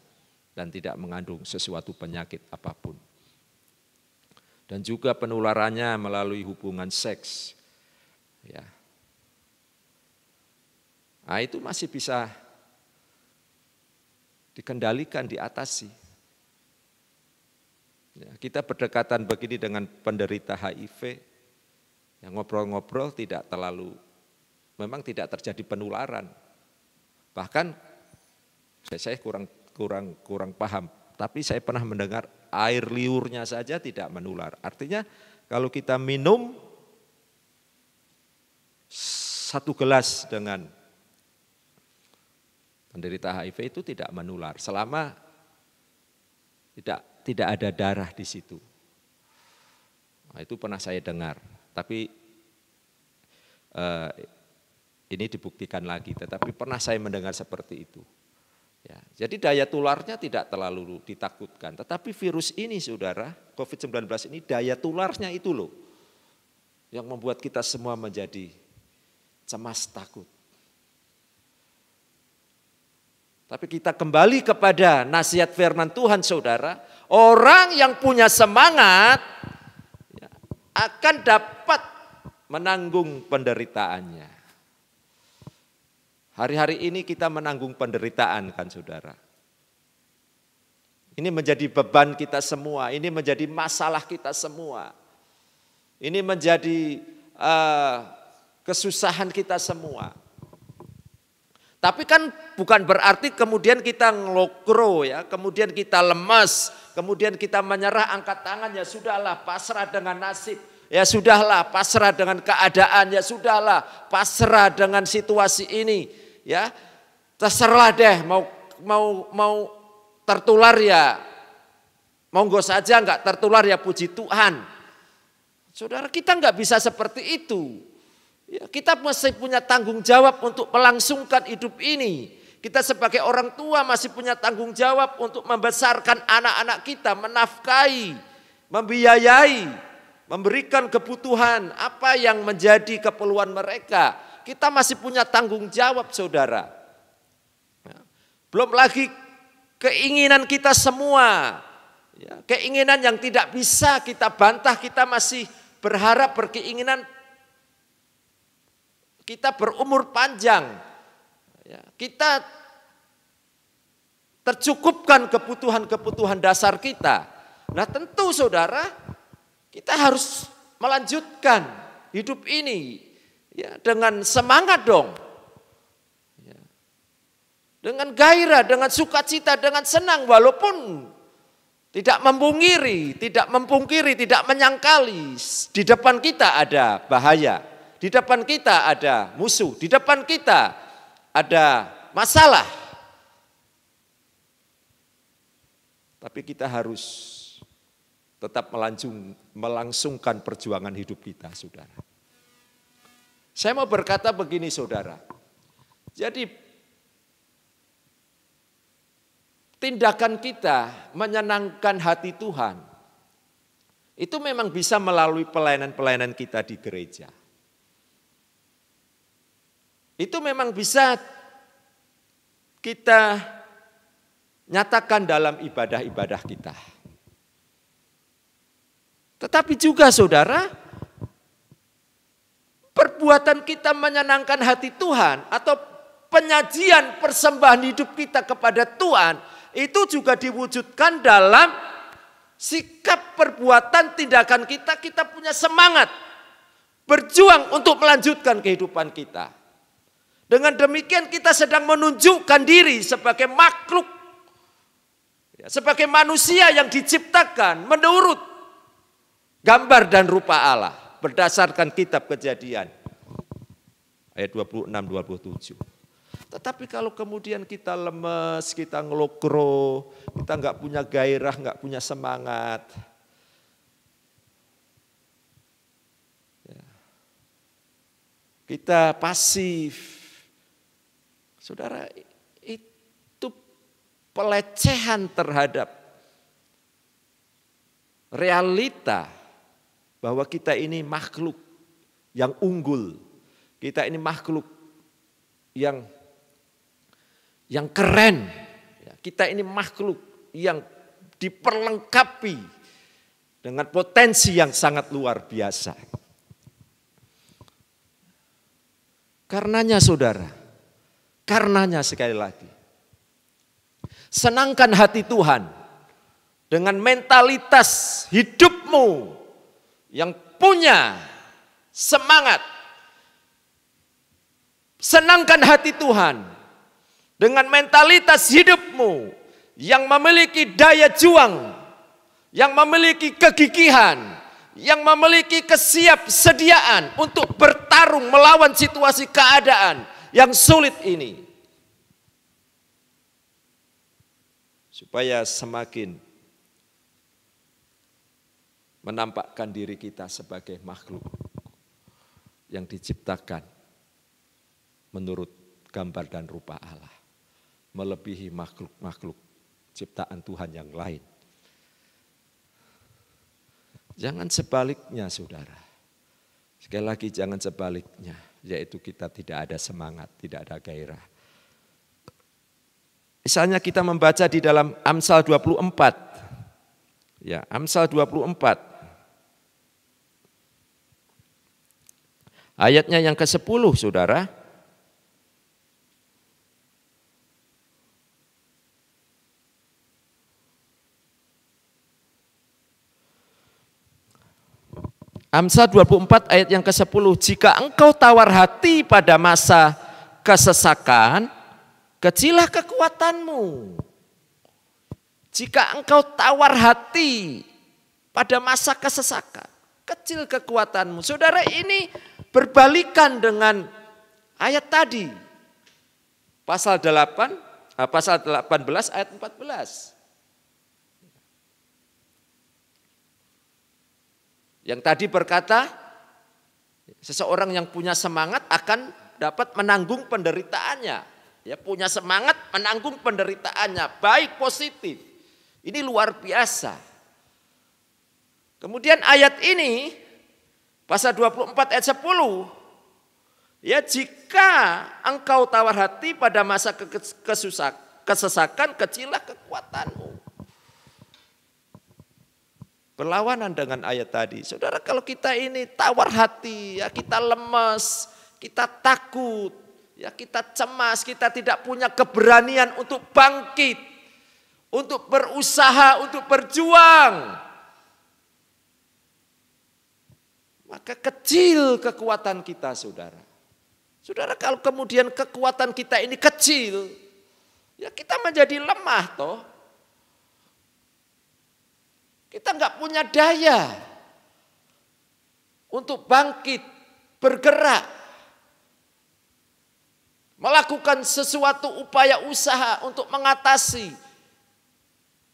dan tidak mengandung sesuatu penyakit apapun. Dan juga penularannya melalui hubungan seks. Ya. Nah, itu masih bisa dikendalikan, diatasi. Ya, kita berdekatan begini dengan penderita HIV, yang ngobrol-ngobrol tidak terlalu, memang tidak terjadi penularan. Bahkan saya kurang paham, tapi saya pernah mendengar air liurnya saja tidak menular. Artinya kalau kita minum 1 gelas dengan penderita HIV itu tidak menular selama tidak ada darah di situ. Nah, itu pernah saya dengar, tapi ini dibuktikan lagi. Tetapi pernah saya mendengar seperti itu. Ya, jadi daya tularnya tidak terlalu ditakutkan. Tetapi virus ini, saudara, COVID-19 ini daya tularnya itu loh, yang membuat kita semua menjadi cemas, takut. Tapi kita kembali kepada nasihat firman Tuhan, saudara. Orang yang punya semangat ya, akan dapat menanggung penderitaannya. Hari-hari ini kita menanggung penderitaan kan, saudara. Ini menjadi beban kita semua, ini menjadi masalah kita semua. Ini menjadi kesusahan kita semua. Tapi kan bukan berarti kemudian kita ngelokro ya, kemudian kita lemas, kemudian kita menyerah, angkat tangan, ya sudahlah pasrah dengan nasib. Ya sudahlah pasrah dengan keadaan, ya sudahlah pasrah dengan situasi ini. Ya terserah deh, mau tertular ya, monggo saja, enggak tertular ya puji Tuhan. Saudara, kita enggak bisa seperti itu. Ya, kita masih punya tanggung jawab untuk melangsungkan hidup ini. Kita sebagai orang tua masih punya tanggung jawab untuk membesarkan anak-anak kita, menafkahi, membiayai, memberikan kebutuhan apa yang menjadi keperluan mereka. Kita masih punya tanggung jawab, saudara. Belum lagi keinginan kita semua. Ya, keinginan yang tidak bisa kita bantah, kita masih berharap, berkeinginan kita berumur panjang. Ya, kita tercukupkan kebutuhan-kebutuhan dasar kita. Nah tentu, saudara, kita harus melanjutkan hidup ini ya, dengan semangat dong. Ya. Dengan gairah, dengan sukacita, dengan senang, walaupun tidak memungkiri, tidak menyangkali di depan kita ada bahaya, di depan kita ada musuh, di depan kita ada masalah. Tapi kita harus tetap melangsungkan perjuangan hidup kita, saudara. Saya mau berkata begini, saudara. Jadi tindakan kita menyenangkan hati Tuhan itu memang bisa melalui pelayanan-pelayanan kita di gereja. Itu memang bisa kita nyatakan dalam ibadah-ibadah kita. Tetapi juga, saudara, perbuatan kita menyenangkan hati Tuhan atau penyajian persembahan hidup kita kepada Tuhan itu juga diwujudkan dalam sikap perbuatan tindakan kita. Kita punya semangat berjuang untuk melanjutkan kehidupan kita. Dengan demikian kita sedang menunjukkan diri sebagai makhluk, sebagai manusia yang diciptakan menurut gambar dan rupa Allah. Berdasarkan kitab Kejadian ayat 26-27. Tetapi kalau kemudian kita lemes, kita ngelokro, kita nggak punya gairah, nggak punya semangat, kita pasif, saudara, itu pelecehan terhadap realita bahwa kita ini makhluk yang unggul, kita ini makhluk yang keren, kita ini makhluk yang diperlengkapi dengan potensi yang sangat luar biasa. Karenanya saudara, karenanya sekali lagi, senangkan hati Tuhan dengan mentalitas hidupmu yang punya semangat. Senangkan hati Tuhan dengan mentalitas hidupmu yang memiliki daya juang, yang memiliki kegigihan, yang memiliki kesiapsediaan untuk bertarung melawan situasi keadaan yang sulit ini. Supaya semakin menampakkan diri kita sebagai makhluk yang diciptakan menurut gambar dan rupa Allah, melebihi makhluk-makhluk ciptaan Tuhan yang lain. Jangan sebaliknya saudara, sekali lagi jangan sebaliknya, yaitu kita tidak ada semangat, tidak ada gairah. Misalnya kita membaca di dalam Amsal 24, ya Amsal 24, ayatnya yang ke-10 saudara. Amsal 24 ayat yang ke-10, jika engkau tawar hati pada masa kesesakan, kecilah kekuatanmu. Jika engkau tawar hati pada masa kesesakan, kecil kekuatanmu. Saudara, ini berbalikan dengan ayat tadi. Pasal 18 ayat 14. Yang tadi berkata, seseorang yang punya semangat akan dapat menanggung penderitaannya. Ya, punya semangat menanggung penderitaannya, baik positif. Ini luar biasa. Kemudian ayat ini, pasal 24 ayat 10, ya jika engkau tawar hati pada masa kesesakan, kecilah kekuatanmu. Berlawanan dengan ayat tadi. Saudara, kalau kita ini tawar hati, ya kita lemes, kita takut, ya kita cemas, kita tidak punya keberanian untuk bangkit, untuk berusaha, untuk berjuang. Maka kecil kekuatan kita, saudara. Saudara, kalau kemudian kekuatan kita ini kecil, ya kita menjadi lemah toh. Kita nggak punya daya untuk bangkit, bergerak, melakukan sesuatu upaya usaha untuk mengatasi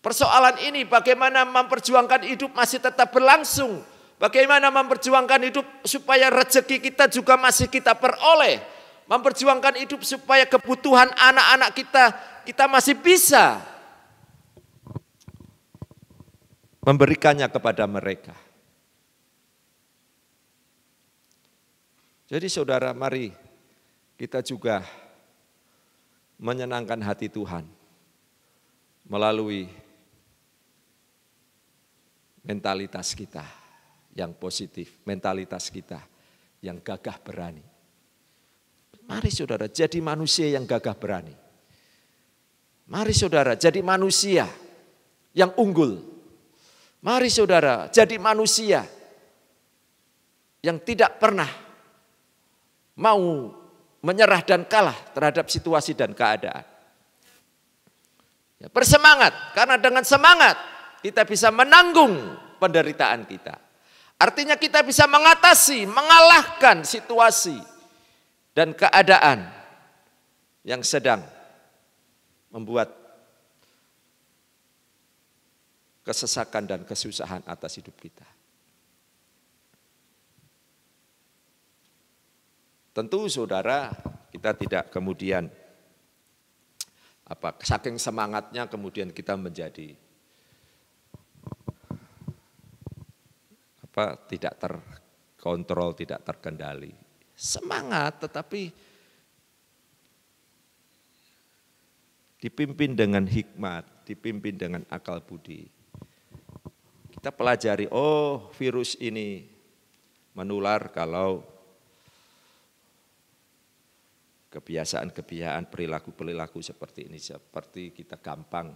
persoalan ini. Bagaimana memperjuangkan hidup masih tetap berlangsung, bagaimana memperjuangkan hidup supaya rezeki kita juga masih kita peroleh, memperjuangkan hidup supaya kebutuhan anak-anak kita masih bisa memberikannya kepada mereka. Jadi saudara, mari kita juga menyenangkan hati Tuhan melalui mentalitas kita yang positif, mentalitas kita yang gagah berani. Mari saudara jadi manusia yang gagah berani. Mari saudara jadi manusia yang unggul. Mari saudara jadi manusia yang tidak pernah mau menyerah dan kalah terhadap situasi dan keadaan. Ya, bersemangat, karena dengan semangat kita bisa menanggung penderitaan kita. Artinya kita bisa mengatasi, mengalahkan situasi dan keadaan yang sedang membuat kesesakan dan kesusahan atas hidup kita. Tentu saudara, kita tidak kemudian saking semangatnya kemudian kita menjadi tidak terkontrol, tidak terkendali. Semangat tetapi dipimpin dengan hikmat, dipimpin dengan akal budi. Kita pelajari, oh virus ini menular kalau kebiasaan-kebiasaan, perilaku-perilaku seperti ini, seperti kita gampang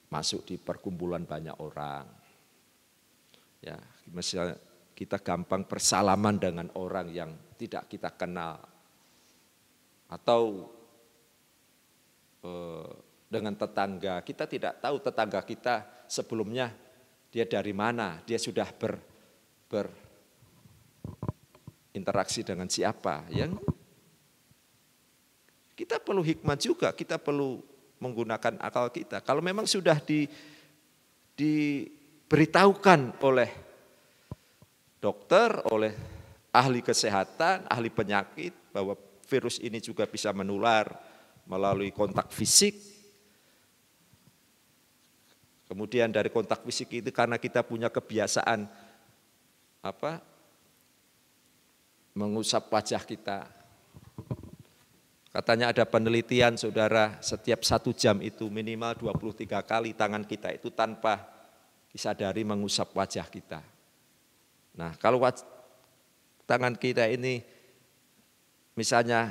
masuk di perkumpulan banyak orang. Ya, misalnya kita gampang bersalaman dengan orang yang tidak kita kenal. Atau dengan tetangga, kita tidak tahu tetangga kita sebelumnya dia dari mana, dia sudah berinteraksi dengan siapa. Yang kita perlu hikmat juga, kita perlu menggunakan akal kita. Kalau memang sudah diberitahukan oleh dokter, oleh ahli kesehatan, ahli penyakit, bahwa virus ini juga bisa menular melalui kontak fisik. Kemudian dari kontak fisik itu karena kita punya kebiasaan mengusap wajah kita. Katanya ada penelitian saudara, setiap 1 jam itu minimal 23 kali tangan kita itu tanpa disadari mengusap wajah kita. Nah kalau tangan kita ini misalnya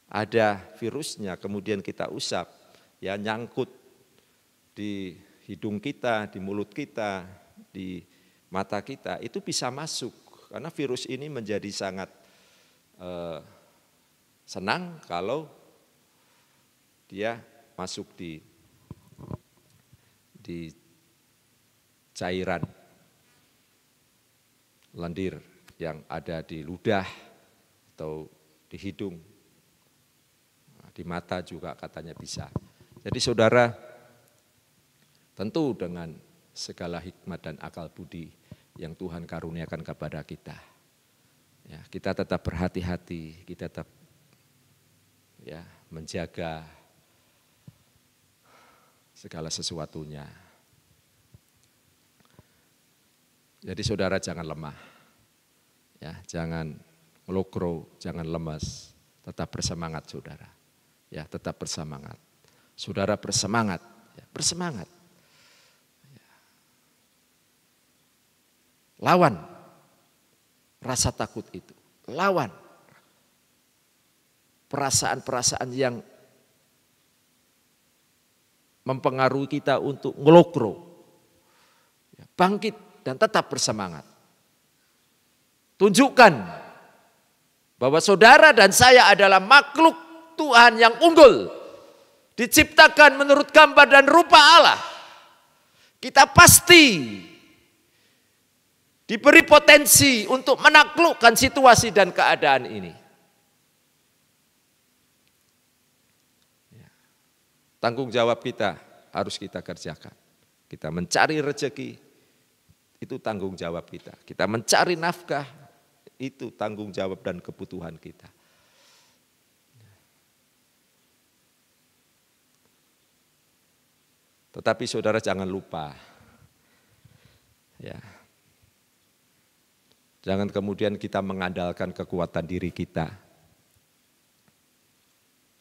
ada virusnya, kemudian kita usap, ya nyangkut di hidung kita, di mulut kita, di mata kita, itu bisa masuk. Karena virus ini menjadi sangat senang kalau dia masuk di cairan lendir yang ada di ludah atau di hidung. Di mata juga katanya bisa. Jadi saudara, tentu dengan segala hikmat dan akal budi yang Tuhan karuniakan kepada kita. Ya, kita tetap berhati-hati, kita tetap menjaga segala sesuatunya. Jadi saudara jangan lemah. Ya, jangan melokro, jangan lemas, tetap bersemangat saudara. Ya, tetap bersemangat. Saudara bersemangat, ya, bersemangat. Ya. Lawan rasa takut itu. Lawan perasaan-perasaan yang mempengaruhi kita untuk ngelokro. Ya, bangkit dan tetap bersemangat. Tunjukkan bahwa saudara dan saya adalah makhluk Tuhan yang unggul, diciptakan menurut gambar dan rupa Allah. Kita pasti diberi potensi untuk menaklukkan situasi dan keadaan ini. Tanggung jawab kita harus kita kerjakan. Kita mencari rezeki, itu tanggung jawab kita. Kita mencari nafkah, itu tanggung jawab dan kebutuhan kita. Tetapi saudara jangan lupa, ya, jangan kemudian kita mengandalkan kekuatan diri kita.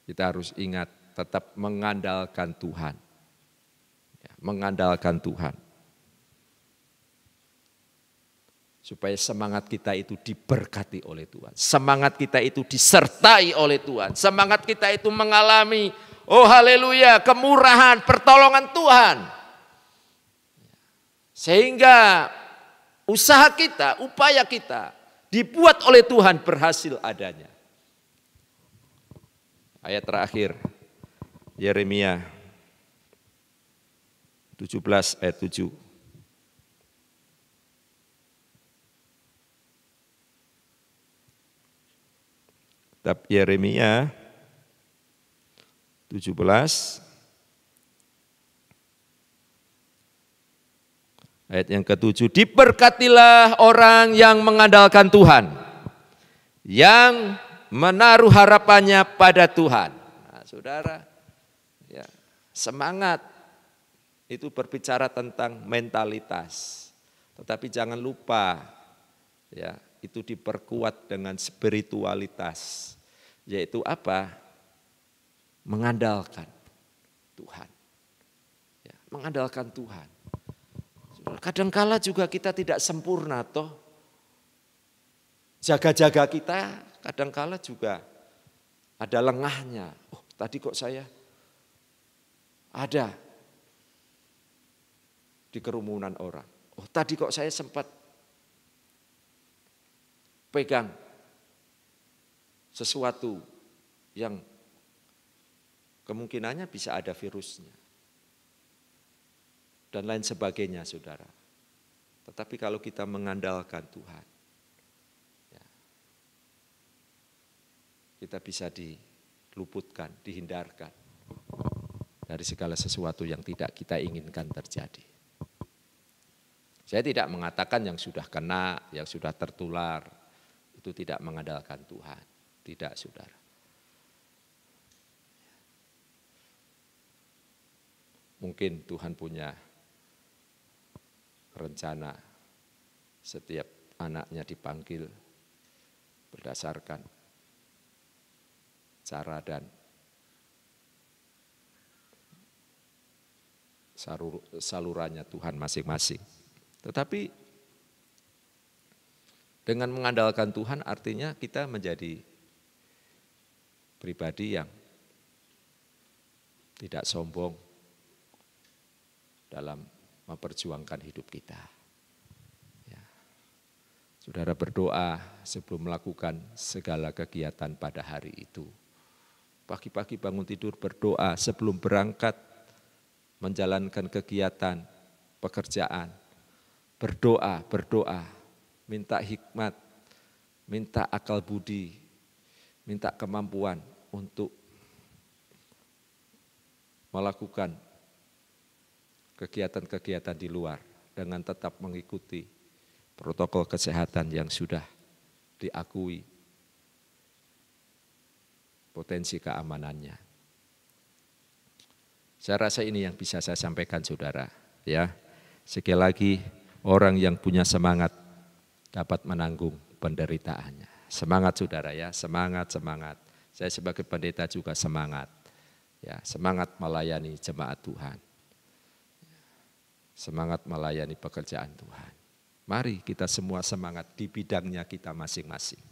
Kita harus ingat tetap mengandalkan Tuhan, ya, mengandalkan Tuhan. Supaya semangat kita itu diberkati oleh Tuhan. Semangat kita itu disertai oleh Tuhan. Semangat kita itu mengalami, oh haleluya, kemurahan, pertolongan Tuhan. Sehingga usaha kita, upaya kita dibuat oleh Tuhan berhasil adanya. Ayat terakhir, Yeremia 17 ayat 7. Kitab Yeremia 17 ayat yang ke-7. Diberkatilah orang yang mengandalkan Tuhan, yang menaruh harapannya pada Tuhan. Nah, saudara, ya, semangat itu berbicara tentang mentalitas. Tetapi jangan lupa, ya, itu diperkuat dengan spiritualitas, yaitu apa? Mengandalkan Tuhan. Ya, mengandalkan Tuhan. Kadangkala juga kita tidak sempurna toh. Jaga-jaga kita kadangkala juga ada lengahnya. Oh, tadi kok saya ada di kerumunan orang. Oh, tadi kok saya sempat pegang sesuatu yang kemungkinannya bisa ada virusnya dan lain sebagainya, saudara. Tetapi kalau kita mengandalkan Tuhan, ya, kita bisa diluputkan, dihindarkan dari segala sesuatu yang tidak kita inginkan terjadi. Saya tidak mengatakan yang sudah kena, yang sudah tertular, itu tidak mengandalkan Tuhan. Tidak, saudara. Mungkin Tuhan punya rencana setiap anaknya dipanggil berdasarkan cara dan salurannya Tuhan masing-masing. Tetapi dengan mengandalkan Tuhan artinya kita menjadi pribadi yang tidak sombong dalam memperjuangkan hidup kita. Ya. Saudara berdoa sebelum melakukan segala kegiatan pada hari itu. Pagi-pagi bangun tidur berdoa sebelum berangkat menjalankan kegiatan pekerjaan. Berdoa. Minta hikmat, minta akal budi, minta kemampuan untuk melakukan kegiatan-kegiatan di luar dengan tetap mengikuti protokol kesehatan yang sudah diakui potensi keamanannya. Saya rasa ini yang bisa saya sampaikan, saudara. Ya, sekali lagi orang yang punya semangat dapat menanggung penderitaannya. Semangat, saudara, ya, semangat. Saya sebagai pendeta juga semangat. Ya, semangat melayani jemaat Tuhan. Semangat melayani pekerjaan Tuhan. Mari kita semua semangat di bidangnya kita masing-masing.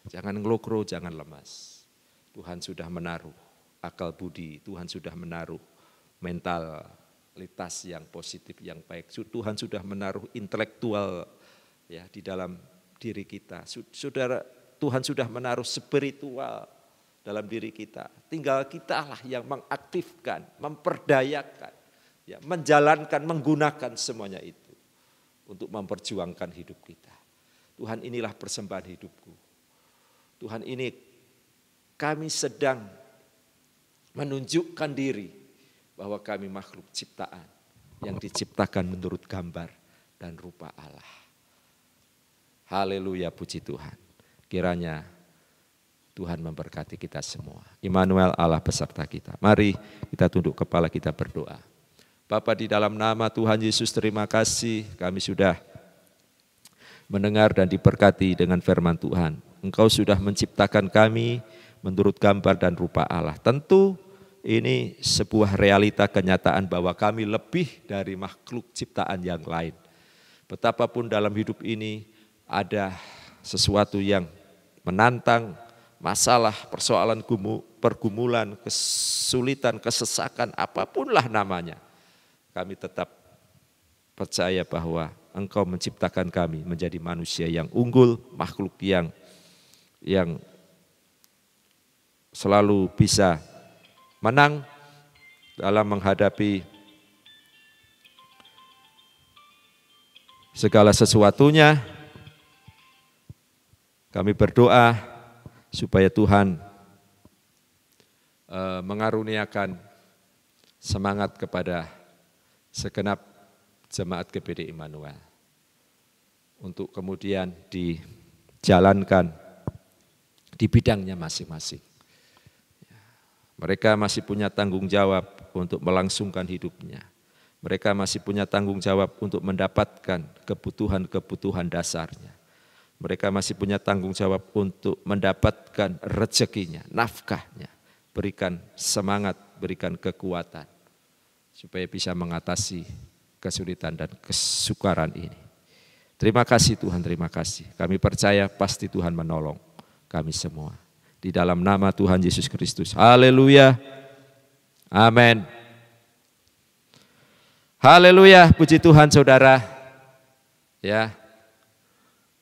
Jangan ngelokro, jangan lemas. Tuhan sudah menaruh akal budi, Tuhan sudah menaruh mentalitas yang positif, yang baik. Tuhan sudah menaruh intelektual, ya, di dalam diri kita. Saudara, Tuhan sudah menaruh spiritual dalam diri kita. Tinggal kita lah yang mengaktifkan, memperdayakan, ya, menjalankan, menggunakan semuanya itu untuk memperjuangkan hidup kita. Tuhan, inilah persembahan hidupku. Tuhan, ini kami sedang menunjukkan diri bahwa kami makhluk ciptaan yang diciptakan menurut gambar dan rupa Allah. Haleluya, puji Tuhan. Kiranya Tuhan memberkati kita semua. Immanuel, Allah beserta kita. Mari kita tunduk kepala, kita berdoa. Bapa, di dalam nama Tuhan Yesus, terima kasih kami sudah mendengar dan diberkati dengan firman Tuhan. Engkau sudah menciptakan kami menurut gambar dan rupa Allah. Tentu ini sebuah realita kenyataan bahwa kami lebih dari makhluk ciptaan yang lain. Betapapun dalam hidup ini ada sesuatu yang menantang, masalah, persoalan, pergumulan, kesulitan, kesesakan, apapunlah namanya. Kami tetap percaya bahwa Engkau menciptakan kami menjadi manusia yang unggul, makhluk yang selalu bisa menang dalam menghadapi segala sesuatunya. Kami berdoa supaya Tuhan mengaruniakan semangat kepada segenap jemaat GBD Immanuel untuk kemudian dijalankan di bidangnya masing-masing. Mereka masih punya tanggung jawab untuk melangsungkan hidupnya. Mereka masih punya tanggung jawab untuk mendapatkan kebutuhan-kebutuhan dasarnya. Mereka masih punya tanggung jawab untuk mendapatkan rezekinya, nafkahnya. Berikan semangat, berikan kekuatan supaya bisa mengatasi kesulitan dan kesukaran ini. Terima kasih Tuhan, terima kasih. Kami percaya pasti Tuhan menolong kami semua. Di dalam nama Tuhan Yesus Kristus. Haleluya. Amin. Haleluya, puji Tuhan saudara. Ya,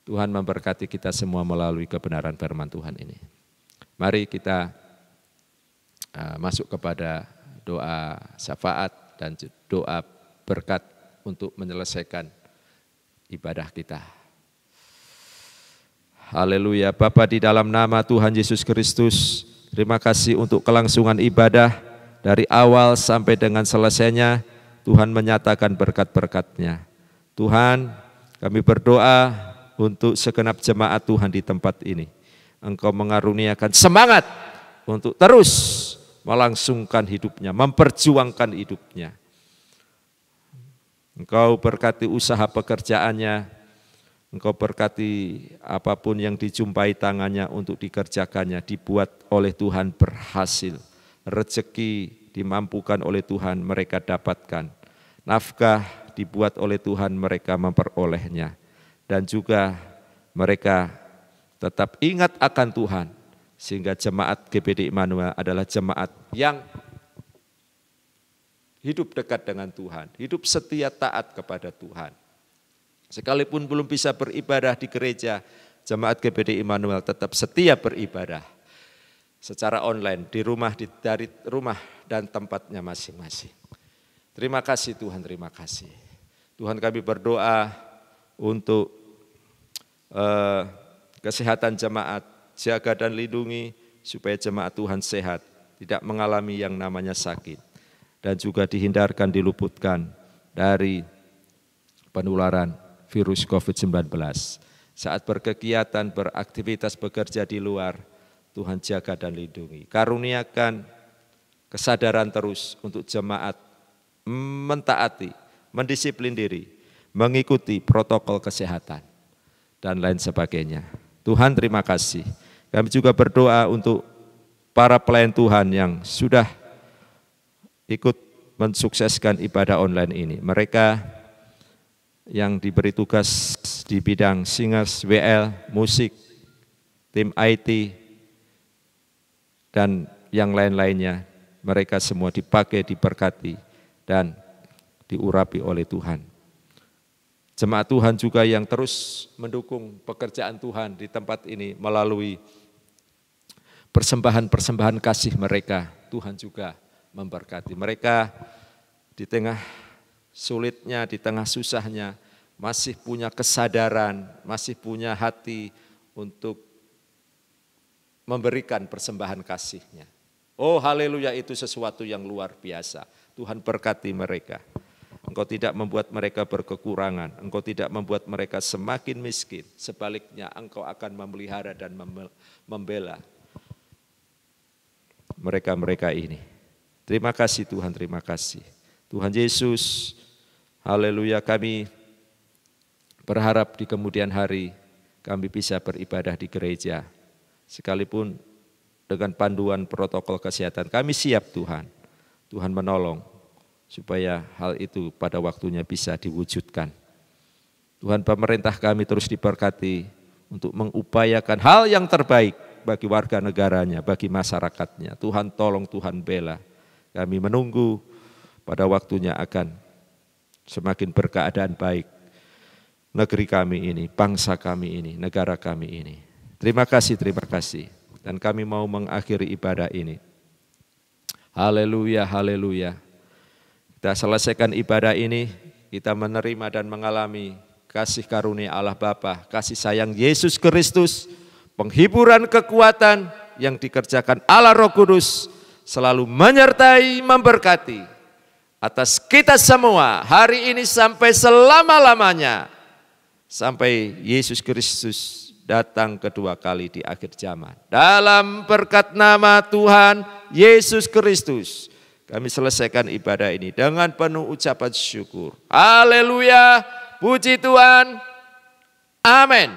Tuhan memberkati kita semua melalui kebenaran firman Tuhan ini. Mari kita masuk kepada doa syafaat dan doa berkat untuk menyelesaikan ibadah kita. Haleluya. Bapa, di dalam nama Tuhan Yesus Kristus, terima kasih untuk kelangsungan ibadah dari awal sampai dengan selesainya. Tuhan menyatakan berkat-berkat-Nya. Tuhan, kami berdoa untuk segenap jemaat Tuhan di tempat ini. Engkau mengaruniakan semangat untuk terus melangsungkan hidupnya, memperjuangkan hidupnya. Engkau berkati usaha pekerjaannya, Engkau berkati apapun yang dijumpai tangannya untuk dikerjakannya, dibuat oleh Tuhan berhasil. Rezeki dimampukan oleh Tuhan mereka dapatkan. Nafkah dibuat oleh Tuhan mereka memperolehnya. Dan juga mereka tetap ingat akan Tuhan. Sehingga jemaat GBD Immanuel adalah jemaat yang hidup dekat dengan Tuhan. Hidup setia taat kepada Tuhan. Sekalipun belum bisa beribadah di gereja, jemaat GBD Immanuel tetap setia beribadah secara online di rumah, dari rumah dan tempatnya masing-masing. Terima kasih Tuhan, terima kasih. Tuhan, kami berdoa untuk kesehatan jemaat, jaga dan lindungi supaya jemaat Tuhan sehat, tidak mengalami yang namanya sakit, dan juga dihindarkan, diluputkan dari penularan virus COVID-19. Saat berkegiatan, beraktivitas, bekerja di luar, Tuhan jaga dan lindungi. Karuniakan kesadaran terus untuk jemaat mentaati, mendisiplin diri, mengikuti protokol kesehatan, dan lain sebagainya. Tuhan, terima kasih. Kami juga berdoa untuk para pelayan Tuhan yang sudah ikut mensukseskan ibadah online ini. Mereka yang diberi tugas di bidang singers, WL, musik, tim IT, dan yang lain-lainnya, mereka semua dipakai, diberkati, dan diurapi oleh Tuhan. Jemaat Tuhan juga yang terus mendukung pekerjaan Tuhan di tempat ini melalui persembahan-persembahan kasih mereka, Tuhan juga memberkati. Mereka di tengah sulitnya, di tengah susahnya, masih punya kesadaran, masih punya hati untuk memberikan persembahan kasih-Nya. Oh haleluya, itu sesuatu yang luar biasa. Tuhan berkati mereka. Engkau tidak membuat mereka berkekurangan, Engkau tidak membuat mereka semakin miskin. Sebaliknya Engkau akan memelihara dan membela mereka-mereka ini. Terima kasih Tuhan, terima kasih. Tuhan Yesus, haleluya, kami berharap di kemudian hari kami bisa beribadah di gereja. Sekalipun dengan panduan protokol kesehatan, kami siap Tuhan. Tuhan menolong supaya hal itu pada waktunya bisa diwujudkan. Tuhan, pemerintah kami terus diberkati untuk mengupayakan hal yang terbaik bagi warga negaranya, bagi masyarakatnya. Tuhan tolong, Tuhan bela. Kami menunggu pada waktunya akan semakin berkeadaan baik negeri kami ini, bangsa kami ini, negara kami ini. Terima kasih, terima kasih. Dan kami mau mengakhiri ibadah ini. Haleluya, haleluya. Kita selesaikan ibadah ini, kita menerima dan mengalami kasih karunia Allah Bapa, kasih sayang Yesus Kristus, penghiburan kekuatan yang dikerjakan Allah Roh Kudus, selalu menyertai, memberkati atas kita semua hari ini sampai selama-lamanya. Sampai Yesus Kristus datang kedua kali di akhir zaman. Dalam berkat nama Tuhan Yesus Kristus, kami selesaikan ibadah ini dengan penuh ucapan syukur. Haleluya, puji Tuhan, amin.